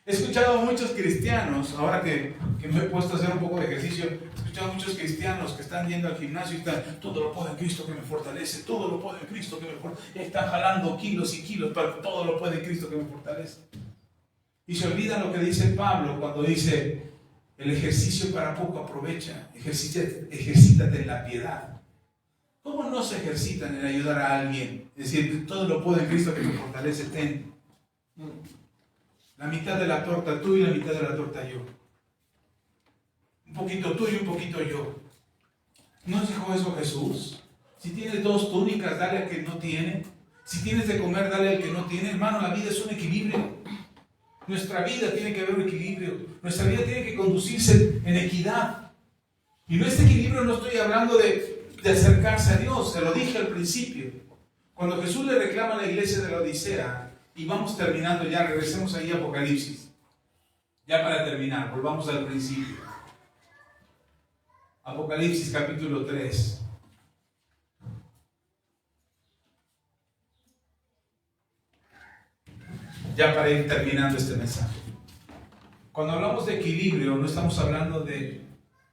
He escuchado a muchos cristianos, ahora que me he puesto a hacer un poco de ejercicio, he escuchado a muchos cristianos que están yendo al gimnasio y están, todo lo puede en Cristo que me fortalece, todo lo puede en Cristo que me fortalece. Y están jalando kilos y kilos, pero todo lo puede en Cristo que me fortalece. Y se olvida lo que dice Pablo cuando dice, el ejercicio para poco aprovecha, ejercítate en la piedad. ¿Cómo no se ejercitan en ayudar a alguien? Es decir, todo lo puedo en Cristo que me fortalece, ten. La mitad de la torta tú y la mitad de la torta yo. Un poquito tú y un poquito yo. ¿No dijo eso Jesús? Si tienes 2 túnicas, dale al que no tiene. Si tienes de comer, dale al que no tiene. Hermano, la vida es un equilibrio. Nuestra vida tiene que haber un equilibrio. Nuestra vida tiene que conducirse en equidad. Y en este equilibrio no estoy hablando de acercarse a Dios. Se lo dije al principio. Cuando Jesús le reclama a la iglesia de la Odisea, y vamos terminando ya, regresemos ahí a Apocalipsis. Ya para terminar, volvamos al principio. Apocalipsis capítulo 3. Ya para ir terminando este mensaje. Cuando hablamos de equilibrio, no estamos hablando de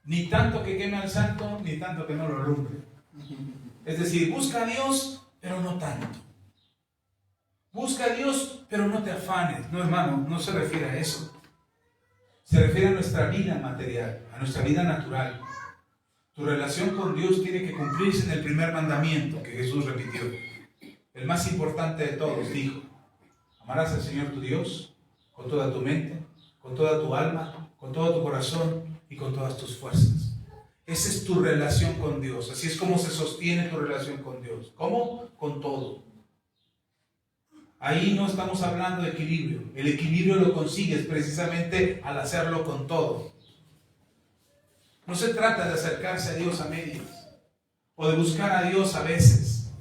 ni tanto que queme al santo, ni tanto que no lo alumbre. Es decir, busca a Dios, pero no tanto. Busca a Dios, pero no te afanes. No, hermano, no se refiere a eso. Se refiere a nuestra vida material, a nuestra vida natural. Tu relación con Dios tiene que cumplirse en el primer mandamiento que Jesús repitió. El más importante de todos, dijo: amarás al Señor tu Dios con toda tu mente, con toda tu alma, con todo tu corazón y con todas tus fuerzas. Esa es tu relación con Dios. Así es como se sostiene tu relación con Dios. ¿Cómo? Con todo. Ahí no estamos hablando de equilibrio. El equilibrio lo consigues precisamente al hacerlo con todo. No se trata de acercarse a Dios a medias o de buscar a Dios a veces.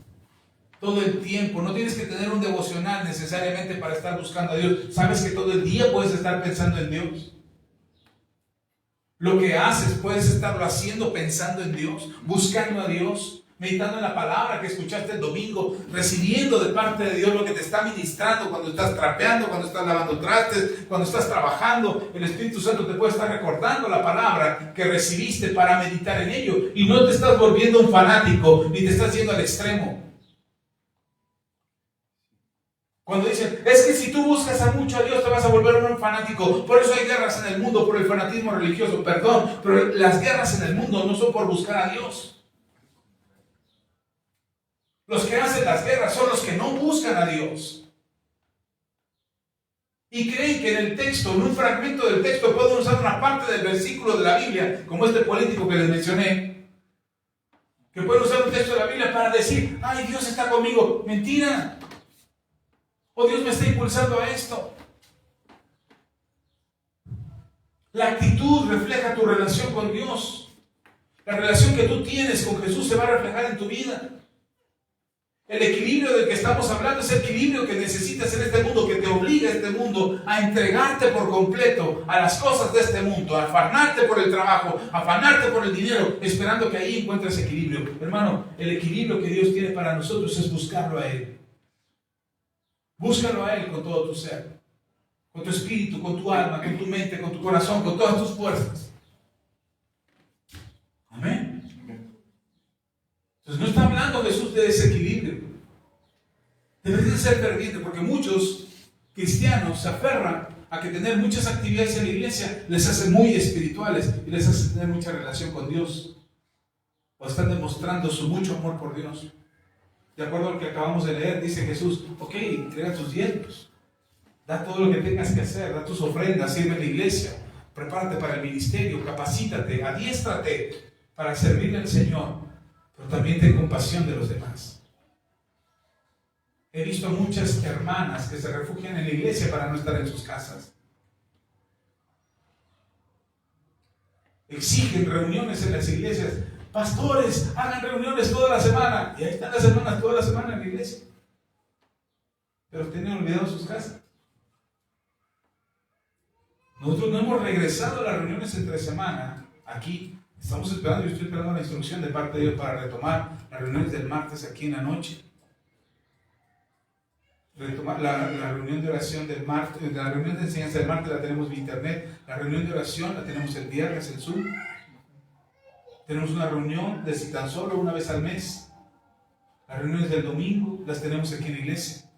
Todo el tiempo. No tienes que tener un devocional necesariamente para estar buscando a Dios. Sabes que todo el día puedes estar pensando en Dios. Lo que haces puedes estarlo haciendo pensando en Dios, buscando a Dios, meditando en la palabra que escuchaste el domingo, recibiendo de parte de Dios lo que te está ministrando cuando estás trapeando, cuando estás lavando trastes, cuando estás trabajando. El Espíritu Santo te puede estar recordando la palabra que recibiste para meditar en ello. Y no te estás volviendo un fanático, ni te estás yendo al extremo. Cuando dicen, es que si tú buscas a mucho a Dios te vas a volver un fanático. Por eso hay guerras en el mundo, por el fanatismo religioso. Perdón, pero las guerras en el mundo no son por buscar a Dios. Los que hacen las guerras son los que no buscan a Dios. Y creen que en el texto, en un fragmento del texto, pueden usar una parte del versículo de la Biblia, como este político que les mencioné, que pueden usar un texto de la Biblia para decir, ay, Dios está conmigo. Mentira. O Dios me está impulsando a esto. La actitud refleja tu relación con Dios. La relación que tú tienes con Jesús se va a reflejar en tu vida. El equilibrio del que estamos hablando es el equilibrio que necesitas en este mundo, que te obliga a este mundo a entregarte por completo a las cosas de este mundo, a afanarte por el trabajo, a afanarte por el dinero, esperando que ahí encuentres equilibrio. Hermano, el equilibrio que Dios tiene para nosotros es buscarlo a Él. Búscalo a Él con todo tu ser, con tu espíritu, con tu alma, con tu mente, con tu corazón, con todas tus fuerzas. Amén. Entonces no está hablando Jesús de desequilibrio. Debes de ser ferviente, porque muchos cristianos se aferran a que tener muchas actividades en la iglesia les hace muy espirituales y les hace tener mucha relación con Dios. O están demostrando su mucho amor por Dios. De acuerdo a lo que acabamos de leer, dice Jesús, ok, entrega tus diezmos, da todo lo que tengas que hacer, da tus ofrendas, sirve en la iglesia, prepárate para el ministerio, capacítate, adiéstrate para servirle al Señor, pero también ten compasión de los demás. He visto muchas hermanas que se refugian en la iglesia para no estar en sus casas. Exigen reuniones en las iglesias. Pastores, hagan reuniones toda la semana. Y ahí están las hermanas toda la semana en la iglesia. Pero tienen olvidado sus casas. Nosotros no hemos regresado a las reuniones entre semana. Aquí estamos esperando, yo estoy esperando la instrucción de parte de Dios para retomar las reuniones del martes aquí en la noche. Retomar la reunión de oración del martes, la reunión de enseñanza del martes la tenemos vía internet. La reunión de oración la tenemos el viernes en Zoom. Tenemos una reunión de si tan solo una vez al mes. Las reuniones del domingo las tenemos aquí en la iglesia.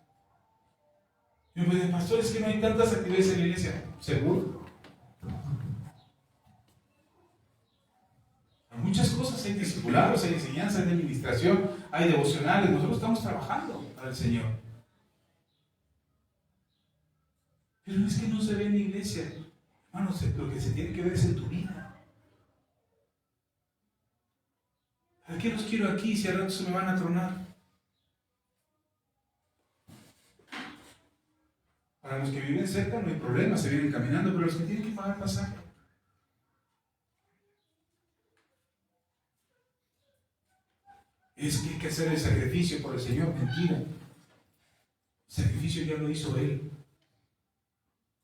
Y me dicen, pastor, es que no hay tantas actividades en la iglesia. ¿Seguro? Hay muchas cosas, hay discipulados, hay enseñanza, hay administración, hay devocionales. Nosotros estamos trabajando para el Señor. Pero es que no se ve en la iglesia. Hermano, lo que se tiene que ver es en tu vida. ¿A qué los quiero aquí si al rato se me van a tronar? Para los que viven cerca no hay problema, se vienen caminando, pero los que tienen que pagar pasaje. Es que hay que hacer el sacrificio por el Señor. Mentira. El sacrificio ya lo hizo Él.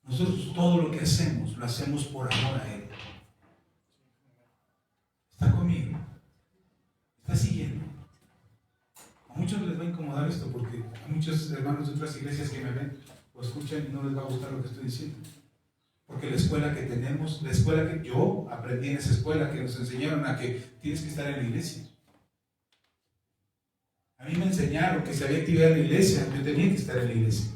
Nosotros todo lo que hacemos, lo hacemos por amor a Él. ¿Está conmigo? ¿Está siguiendo? A muchos les va a incomodar esto porque a muchos hermanos de otras iglesias que me ven o escuchan y no les va a gustar lo que estoy diciendo. Porque la escuela que tenemos, la escuela que yo aprendí en esa escuela, que nos enseñaron a que tienes que estar en la iglesia. A mí me enseñaron que si había actividad en la iglesia, yo tenía que estar en la iglesia.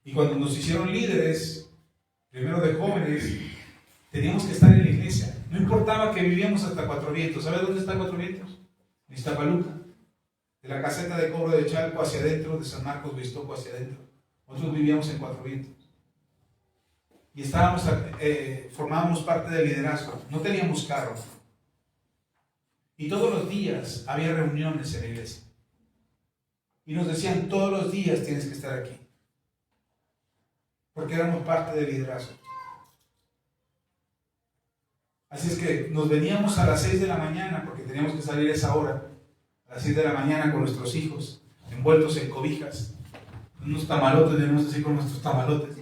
Y cuando nos hicieron líderes, primero de jóvenes, teníamos que estar en la iglesia. No importaba que vivíamos hasta Cuatro Vientos. ¿Sabes dónde está Cuatro Vientos? En Iztapaluca. De la caseta de cobro de Chalco hacia adentro, de San Marcos Huixtoco hacia adentro. Nosotros vivíamos en Cuatro Vientos. Y formábamos parte del liderazgo. No teníamos carro. Y todos los días había reuniones en la iglesia. Y nos decían, todos los días tienes que estar aquí. Porque éramos parte del liderazgo. Así es que nos veníamos a las 6 de la mañana, porque teníamos que salir a esa hora, a las 6 de la mañana con nuestros hijos, envueltos en cobijas, unos tamalotes, venimos así con nuestros tamalotes.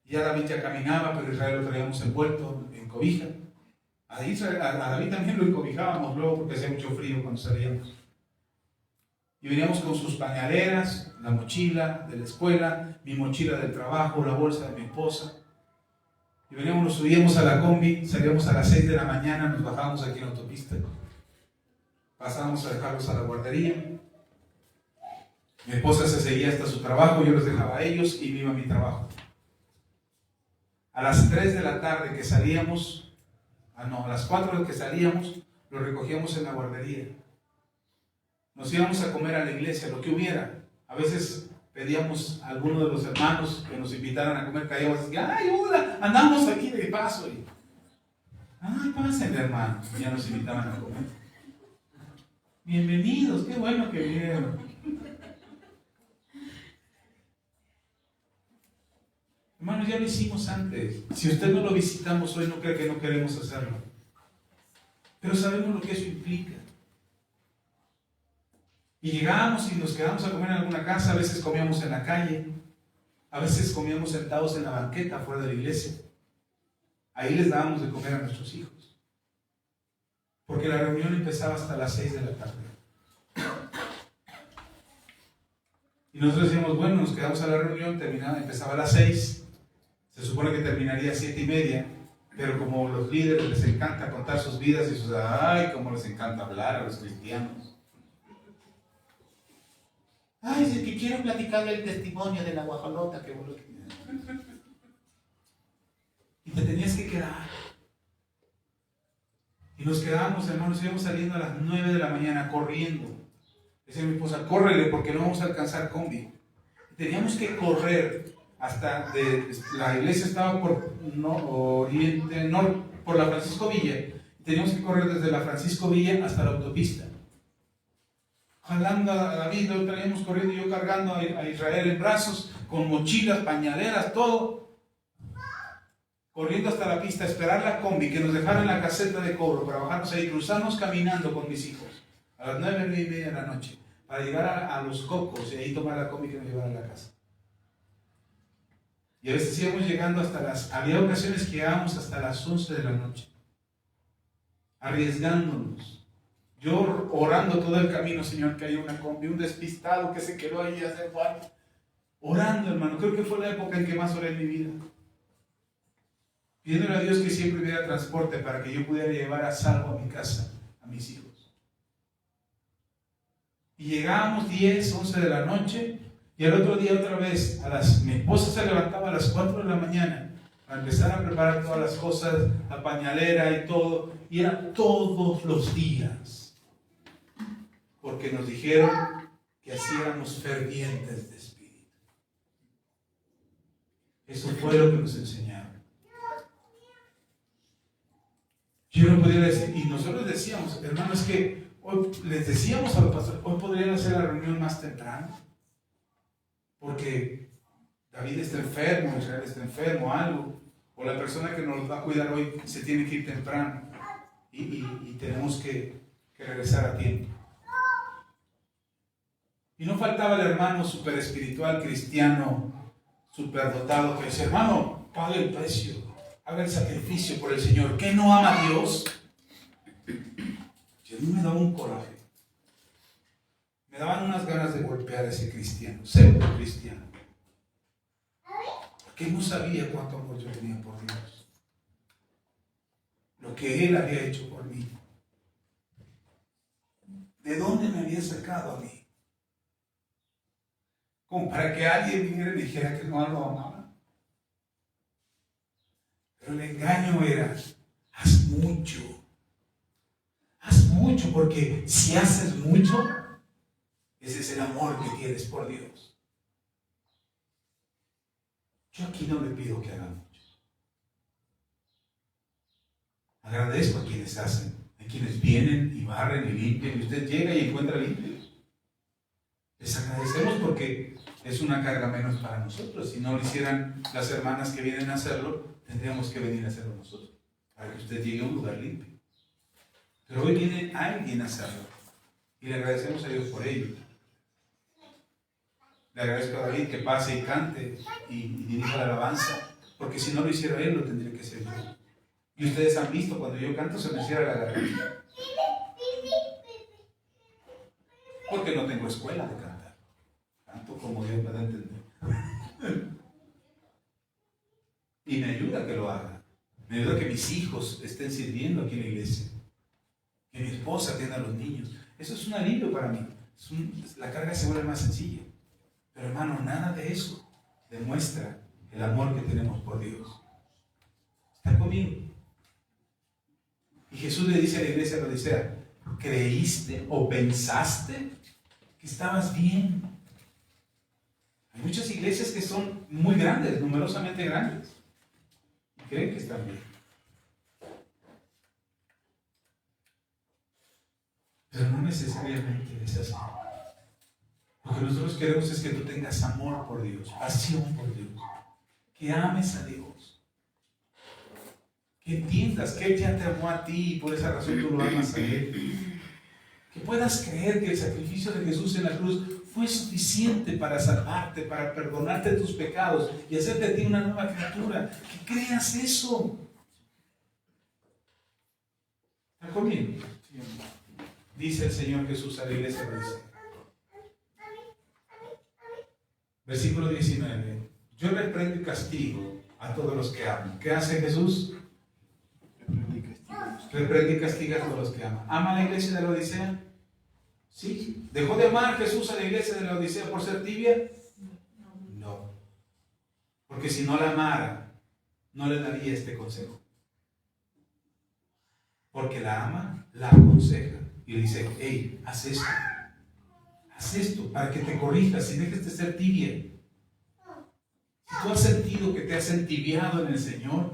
Y ya David ya caminaba, pero Israel lo traíamos envuelto en cobija. A David también lo encobijábamos luego porque hacía mucho frío cuando salíamos. Y veníamos con sus pañaleras, la mochila de la escuela, mi mochila del trabajo, la bolsa de mi esposa. Y veníamos, nos subíamos a la combi, salíamos a las 6 de la mañana, nos bajábamos aquí en la autopista. Pasábamos a dejarlos a la guardería. Mi esposa se seguía hasta su trabajo, yo los dejaba a ellos y me iba a mi trabajo. A las 3 de la tarde que salíamos, a las 4 que salíamos, lo recogíamos en la guardería. Nos íbamos a comer a la iglesia, lo que hubiera. A veces pedíamos a alguno de los hermanos que nos invitaran a comer, caíamos así, ¡ay, hola! Andamos aquí de paso. Y, ¡ay, pasen, hermano! Ya nos invitaban a comer. Bienvenidos, qué bueno que vinieron. Hermanos, ya lo hicimos antes. Si usted no lo visitamos hoy, no cree que no queremos hacerlo. Pero sabemos lo que eso implica. Y llegábamos y nos quedábamos a comer en alguna casa, a veces comíamos en la calle, a veces comíamos sentados en la banqueta fuera de la iglesia. Ahí les dábamos de comer a nuestros hijos. Porque la reunión empezaba hasta las 6 de la tarde. Y nosotros decíamos, bueno, nos quedamos a la reunión, empezaba a las 6, se supone que terminaría a 7:30, pero como los líderes les encanta contar sus vidas y sus, ay, cómo les encanta hablar a los cristianos. Ay, es que quiero platicarle el testimonio de la guajolota que voló. Y te tenías que quedar. Y nos quedábamos, hermanos, íbamos saliendo a las 9 de la mañana corriendo. Decía mi esposa, córrele porque no vamos a alcanzar combi. Teníamos que correr hasta la iglesia estaba por por la Francisco Villa. Teníamos que correr desde la Francisco Villa hasta la autopista. Jalando a David, lo traíamos corriendo, yo cargando a Israel en brazos, con mochilas, pañaleras, todo. Corriendo hasta la pista, esperar la combi, que nos dejara en la caseta de cobro para bajarnos ahí, cruzarnos caminando con mis hijos a las 9:30 de la noche, para llegar a Los Cocos y ahí tomar la combi que nos llevara a la casa. Y a veces íbamos llegando había ocasiones que llegábamos hasta las 11 de la noche, arriesgándonos. Yo orando todo el camino, Señor, que haya una combi, un despistado que se quedó ahí hace años. Orando, hermano, creo que fue la época en que más oré en mi vida. Pidiéndole a Dios que siempre hubiera transporte para que yo pudiera llevar a salvo a mi casa, a mis hijos. Y llegábamos 10, 11 de la noche, y al otro día otra vez, mi esposa se levantaba a las 4 de la mañana para empezar a preparar todas las cosas, la pañalera y todo, y era todos los días. Porque nos dijeron que así éramos fervientes de espíritu. Eso fue lo que nos enseñaron. Yo no podía decir, y nosotros decíamos, hermanos, que hoy les decíamos a los pastores, hoy podrían hacer la reunión más temprano, porque David está enfermo, Israel está enfermo, algo, o la persona que nos va a cuidar hoy se tiene que ir temprano, y tenemos que regresar a tiempo. Y no faltaba el hermano súper espiritual, cristiano, súper dotado, que decía, hermano, pague el precio, haga el sacrificio por el Señor. ¿Qué no ama a Dios? Y a mí me daba un coraje. Me daban unas ganas de golpear a ese cristiano, pseudo cristiano. Porque no sabía cuánto amor yo tenía por Dios. Lo que Él había hecho por mí. ¿De dónde me había sacado a mí? Como para que alguien viniera y me dijera que no lo amaba. Pero el engaño era, haz mucho. Haz mucho, porque si haces mucho, ese es el amor que tienes por Dios. Yo aquí no le pido que hagan mucho. Agradezco a quienes hacen, a quienes vienen y barren y limpian, y usted llega y encuentra limpios. Les agradecemos porque es una carga menos para nosotros. Si no lo hicieran las hermanas que vienen a hacerlo, tendríamos que venir a hacerlo nosotros, para que usted llegue a un lugar limpio. Pero hoy viene alguien a hacerlo, y le agradecemos a Dios por ello. Le agradezco a David que pase y cante y dirija la alabanza, porque si no lo hiciera él, lo tendría que hacer yo. Y ustedes han visto, cuando yo canto se me cierra la garganta. Porque no tengo escuela de cantar. Canto como Dios me da a entender. Y me ayuda a que lo haga. Me ayuda a que mis hijos estén sirviendo aquí en la iglesia. Que mi esposa atienda a los niños. Eso es un alivio para mí. La carga se vuelve más sencilla. Pero hermano, nada de eso demuestra el amor que tenemos por Dios. ¿Está conmigo? Y Jesús le dice a la iglesia de Laodicea: ¿creíste o pensaste que estabas bien? Hay muchas iglesias que son muy grandes, numerosamente grandes, y creen que están bien. Pero no necesariamente es así. Lo que nosotros queremos es que tú tengas amor por Dios, pasión por Dios, que ames a Dios, que entiendas que Él ya te amó a ti y por esa razón tú lo amas a Él. Que puedas creer que el sacrificio de Jesús en la cruz fue suficiente para salvarte, para perdonarte tus pecados y hacerte de ti una nueva criatura. Que creas eso. ¿Está conmigo? Dice el Señor Jesús a la iglesia de Laodicea. Versículo 19. Yo reprendo y castigo a todos los que aman. ¿Qué hace Jesús? Reprende y castiga a todos los que aman. ¿Ama a la iglesia de Laodicea? ¿Sí? ¿Dejó de amar Jesús a la iglesia de Laodicea por ser tibia? No. Porque si no la amara, no le daría este consejo. Porque la ama, la aconseja y le dice: hey, haz esto. Haz esto para que te corrijas y dejes de ser tibia. Si tú has sentido que te has entibiado en el Señor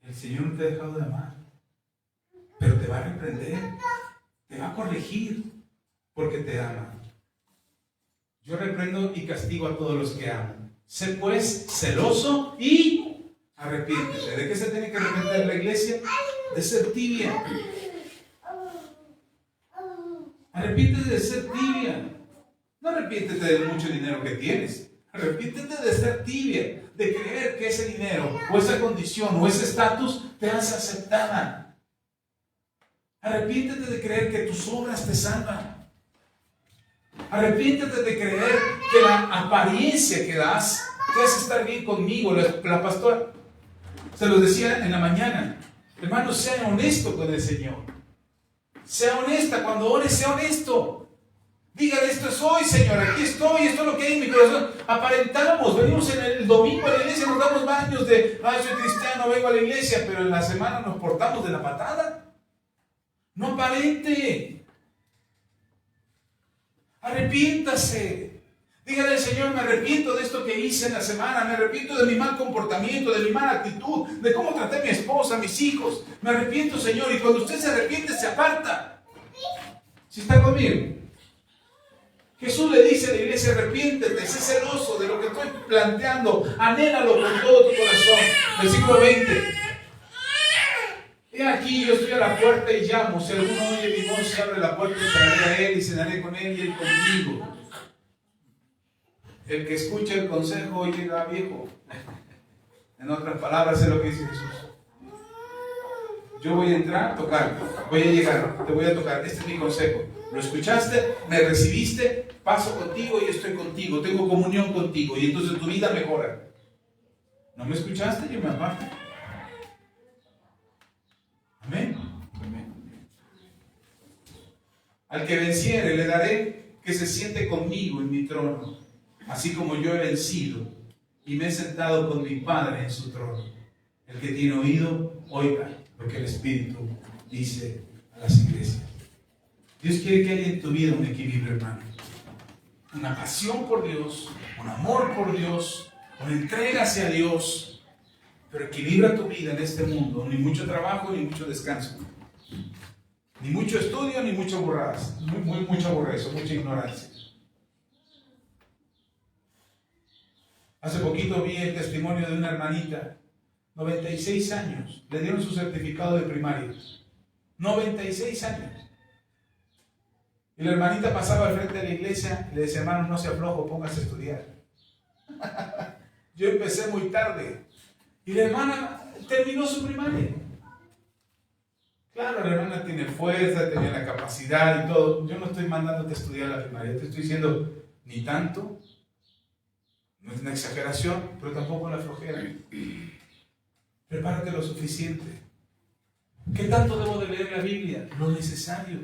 no te ha dejado de amar. Pero te va a reprender, te va a corregir, porque te ama. Yo reprendo y castigo a todos los que aman. Sé pues celoso y arrepiéntete. ¿De qué se tiene que arrepentir la iglesia? De ser tibia. Arrepiéntete de ser tibia. No arrepiéntete del mucho dinero que tienes. Arrepiéntete de ser tibia, de creer que ese dinero o esa condición o ese estatus te hace aceptada. Arrepiéntete de creer que tus obras te salvan. Arrepiéntete de creer que la apariencia que das te hace estar bien conmigo. La pastora se los decía en la mañana: hermano, sea honesto con el Señor. Sea honesta, cuando ores, sea honesto. Dígale: esto soy, Señor, aquí estoy, esto es lo que hay en mi corazón. Aparentamos, venimos en el domingo a la iglesia, nos damos baños de: soy cristiano, vengo a la iglesia, pero en la semana nos portamos de la patada. No aparente. Arrepiéntase. Dígale al Señor: me arrepiento de esto que hice en la semana, me arrepiento de mi mal comportamiento, de mi mala actitud, de cómo traté a mi esposa, a mis hijos. Me arrepiento, Señor. Y cuando usted se arrepiente, se aparta. ¿Sí está conmigo? Jesús le dice a la iglesia: arrepiéntete, sé celoso de lo que estoy planteando, anhélalo con todo tu corazón. Versículo 20. He aquí, yo estoy a la puerta y llamo. Si alguno oye mi voz, se abre la puerta, entraré a él y cenaré con él y él conmigo. El que escucha el consejo llega viejo. En otras palabras, es lo que dice Jesús. Yo voy a entrar, tocar, voy a llegar, te voy a tocar. Este es mi consejo. ¿Lo escuchaste? ¿Me recibiste? Paso contigo y estoy contigo. Tengo comunión contigo y entonces tu vida mejora. ¿No me escuchaste? Yo me aparto. Amén. Al que venciere le daré que se siente conmigo en mi trono, así como yo he vencido y me he sentado con mi Padre en su trono. El que tiene oído, oiga lo que el Espíritu dice a las iglesias. Dios quiere que haya en tu vida un equilibrio, hermano. Una pasión por Dios, un amor por Dios, una entrega hacia Dios. Pero equilibra tu vida en este mundo. Ni mucho trabajo, ni mucho descanso. Ni mucho estudio, ni mucho borrazo, mucho aborrezo, mucha ignorancia. Hace poquito vi el testimonio de una hermanita, 96 años, le dieron su certificado de primaria. 96 años. Y la hermanita pasaba al frente de la iglesia y le decía: hermano, no sea flojo, póngase a estudiar. Yo empecé muy tarde. Y la hermana terminó su primaria. Claro, la hermana tiene fuerza, tenía la capacidad y todo. Yo no estoy mandándote a estudiar la primaria, te estoy diciendo: ni tanto, no es una exageración, pero tampoco la flojera. Prepárate lo suficiente. ¿Qué tanto debo de leer la Biblia? Lo necesario.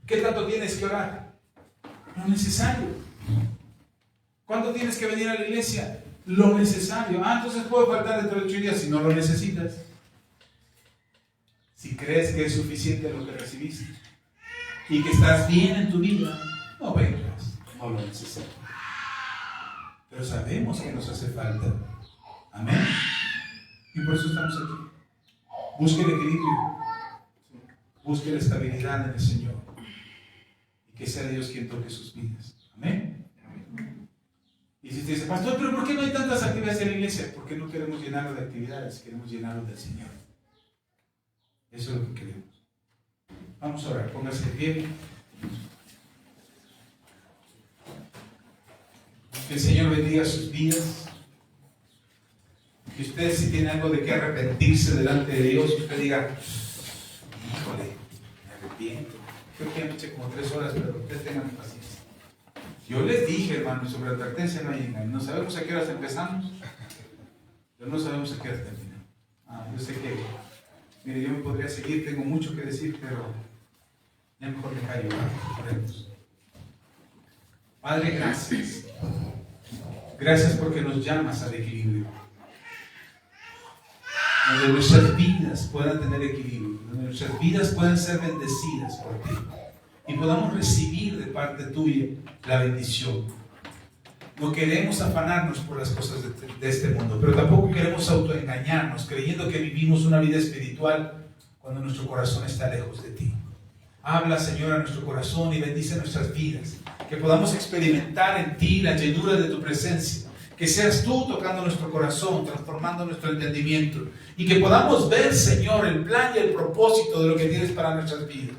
¿Qué tanto tienes que orar? Lo necesario. ¿Cuándo tienes que venir a la iglesia? Lo necesario. Entonces puedo faltar dentro de 8 días si no lo necesitas. Si crees que es suficiente lo que recibiste y que estás bien en tu vida, no vengas, no lo necesitas. Pero sabemos que nos hace falta. Amén. Y por eso estamos aquí. Busque el equilibrio. Busque la estabilidad en el Señor. Y que sea Dios quien toque sus vidas. Amén. Y si te dice, pastor, pero ¿por qué no hay tantas actividades en la iglesia? Porque no queremos llenarlo de actividades, queremos llenarlo del Señor. Eso es lo que queremos. Vamos a orar, póngase de pie. Que el Señor bendiga sus vidas. Que usted, si tiene algo de que arrepentirse delante de Dios, usted diga, híjole, me arrepiento. Creo que anoche como 3 horas, pero ustedes tengan paciencia. Yo les dije, hermanos, sobre advertencia no hay engaño. No sabemos a qué horas empezamos, pero no sabemos a qué horas terminamos. Yo sé que, mire, yo me podría seguir, tengo mucho que decir, pero ya mejor me callo. Oremos. Padre, gracias. Gracias porque nos llamas al equilibrio. Donde nuestras vidas puedan tener equilibrio, donde nuestras vidas puedan ser bendecidas por ti y podamos recibir de parte tuya la bendición. No queremos afanarnos por las cosas de este mundo, pero tampoco queremos autoengañarnos creyendo que vivimos una vida espiritual cuando nuestro corazón está lejos de ti. Habla, Señor, a nuestro corazón y bendice nuestras vidas, que podamos experimentar en ti la llenura de tu presencia, que seas tú tocando nuestro corazón, transformando nuestro entendimiento, y que podamos ver, Señor, el plan y el propósito de lo que tienes para nuestras vidas.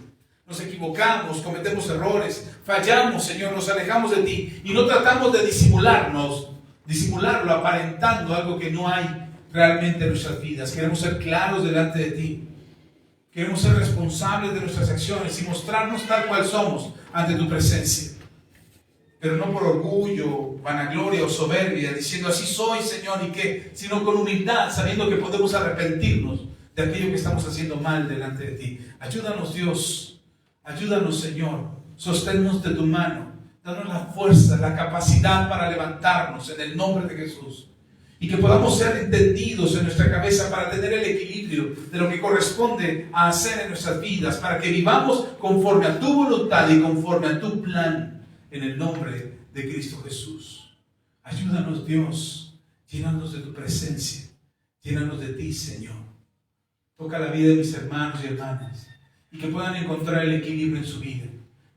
Nos equivocamos, cometemos errores, fallamos, Señor, nos alejamos de ti y no tratamos de disimularlo aparentando algo que no hay realmente en nuestras vidas. Queremos ser claros delante de ti. Queremos ser responsables de nuestras acciones y mostrarnos tal cual somos ante tu presencia. Pero no por orgullo, vanagloria o soberbia, diciendo así soy, Señor, y qué, sino con humildad, sabiendo que podemos arrepentirnos de aquello que estamos haciendo mal delante de ti. Ayúdanos, Dios. Ayúdanos, Señor. Sosténnos de tu mano. Danos la fuerza, la capacidad para levantarnos en el nombre de Jesús. Y que podamos ser entendidos en nuestra cabeza para tener el equilibrio de lo que corresponde a hacer en nuestras vidas, para que vivamos conforme a tu voluntad y conforme a tu plan, en el nombre de Cristo Jesús. Ayúdanos, Dios, llénanos de tu presencia, llénanos de ti, Señor. Toca la vida de mis hermanos y hermanas y que puedan encontrar el equilibrio en su vida.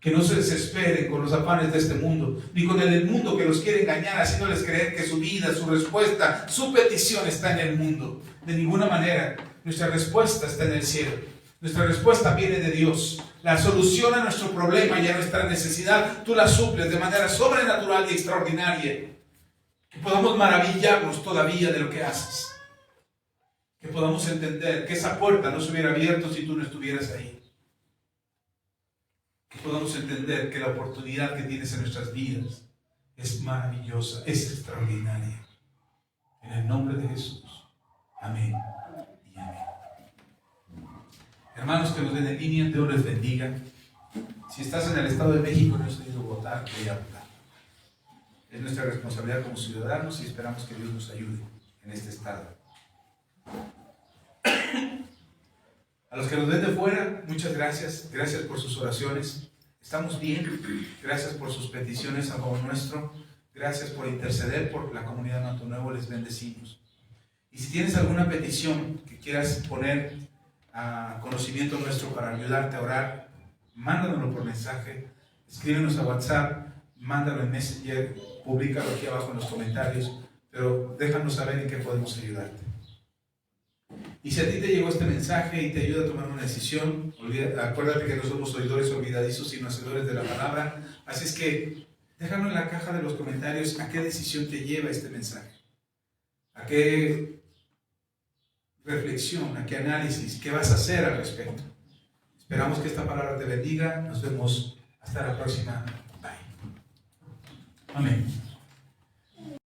Que no se desesperen con los afanes de este mundo, ni con el del mundo que los quiere engañar, haciéndoles creer que su vida, su respuesta, su petición está en el mundo. De ninguna manera. Nuestra respuesta está en el cielo. Nuestra respuesta viene de Dios. La solución a nuestro problema y a nuestra necesidad, tú la suples de manera sobrenatural y extraordinaria. Que podamos maravillarnos todavía de lo que haces. Que podamos entender que esa puerta no se hubiera abierto si tú no estuvieras ahí. Que podamos entender que la oportunidad que tienes en nuestras vidas es maravillosa, es extraordinaria. En el nombre de Jesús. Amén y amén. Hermanos que nos den en línea, Dios les bendiga. Si estás en el Estado de México y no has podido votar, ve a votar. Es nuestra responsabilidad como ciudadanos y esperamos que Dios nos ayude en este estado. A los que nos ven de fuera, muchas gracias. Gracias por sus oraciones. Estamos bien. Gracias por sus peticiones a favor nuestro. Gracias por interceder por la comunidad Manto Nuevo. Les bendecimos. Y si tienes alguna petición que quieras poner a conocimiento nuestro para ayudarte a orar, mándanoslo por mensaje. Escríbenos a WhatsApp. Mándalo en Messenger. Públicalo aquí abajo en los comentarios. Pero déjanos saber en qué podemos ayudarte. Y si a ti te llegó este mensaje y te ayuda a tomar una decisión, acuérdate que no somos oidores olvidadizos, sino hacedores de la palabra. Así es que déjalo en la caja de los comentarios a qué decisión te lleva este mensaje. A qué reflexión, a qué análisis, qué vas a hacer al respecto. Esperamos que esta palabra te bendiga. Nos vemos hasta la próxima. Bye. Amén.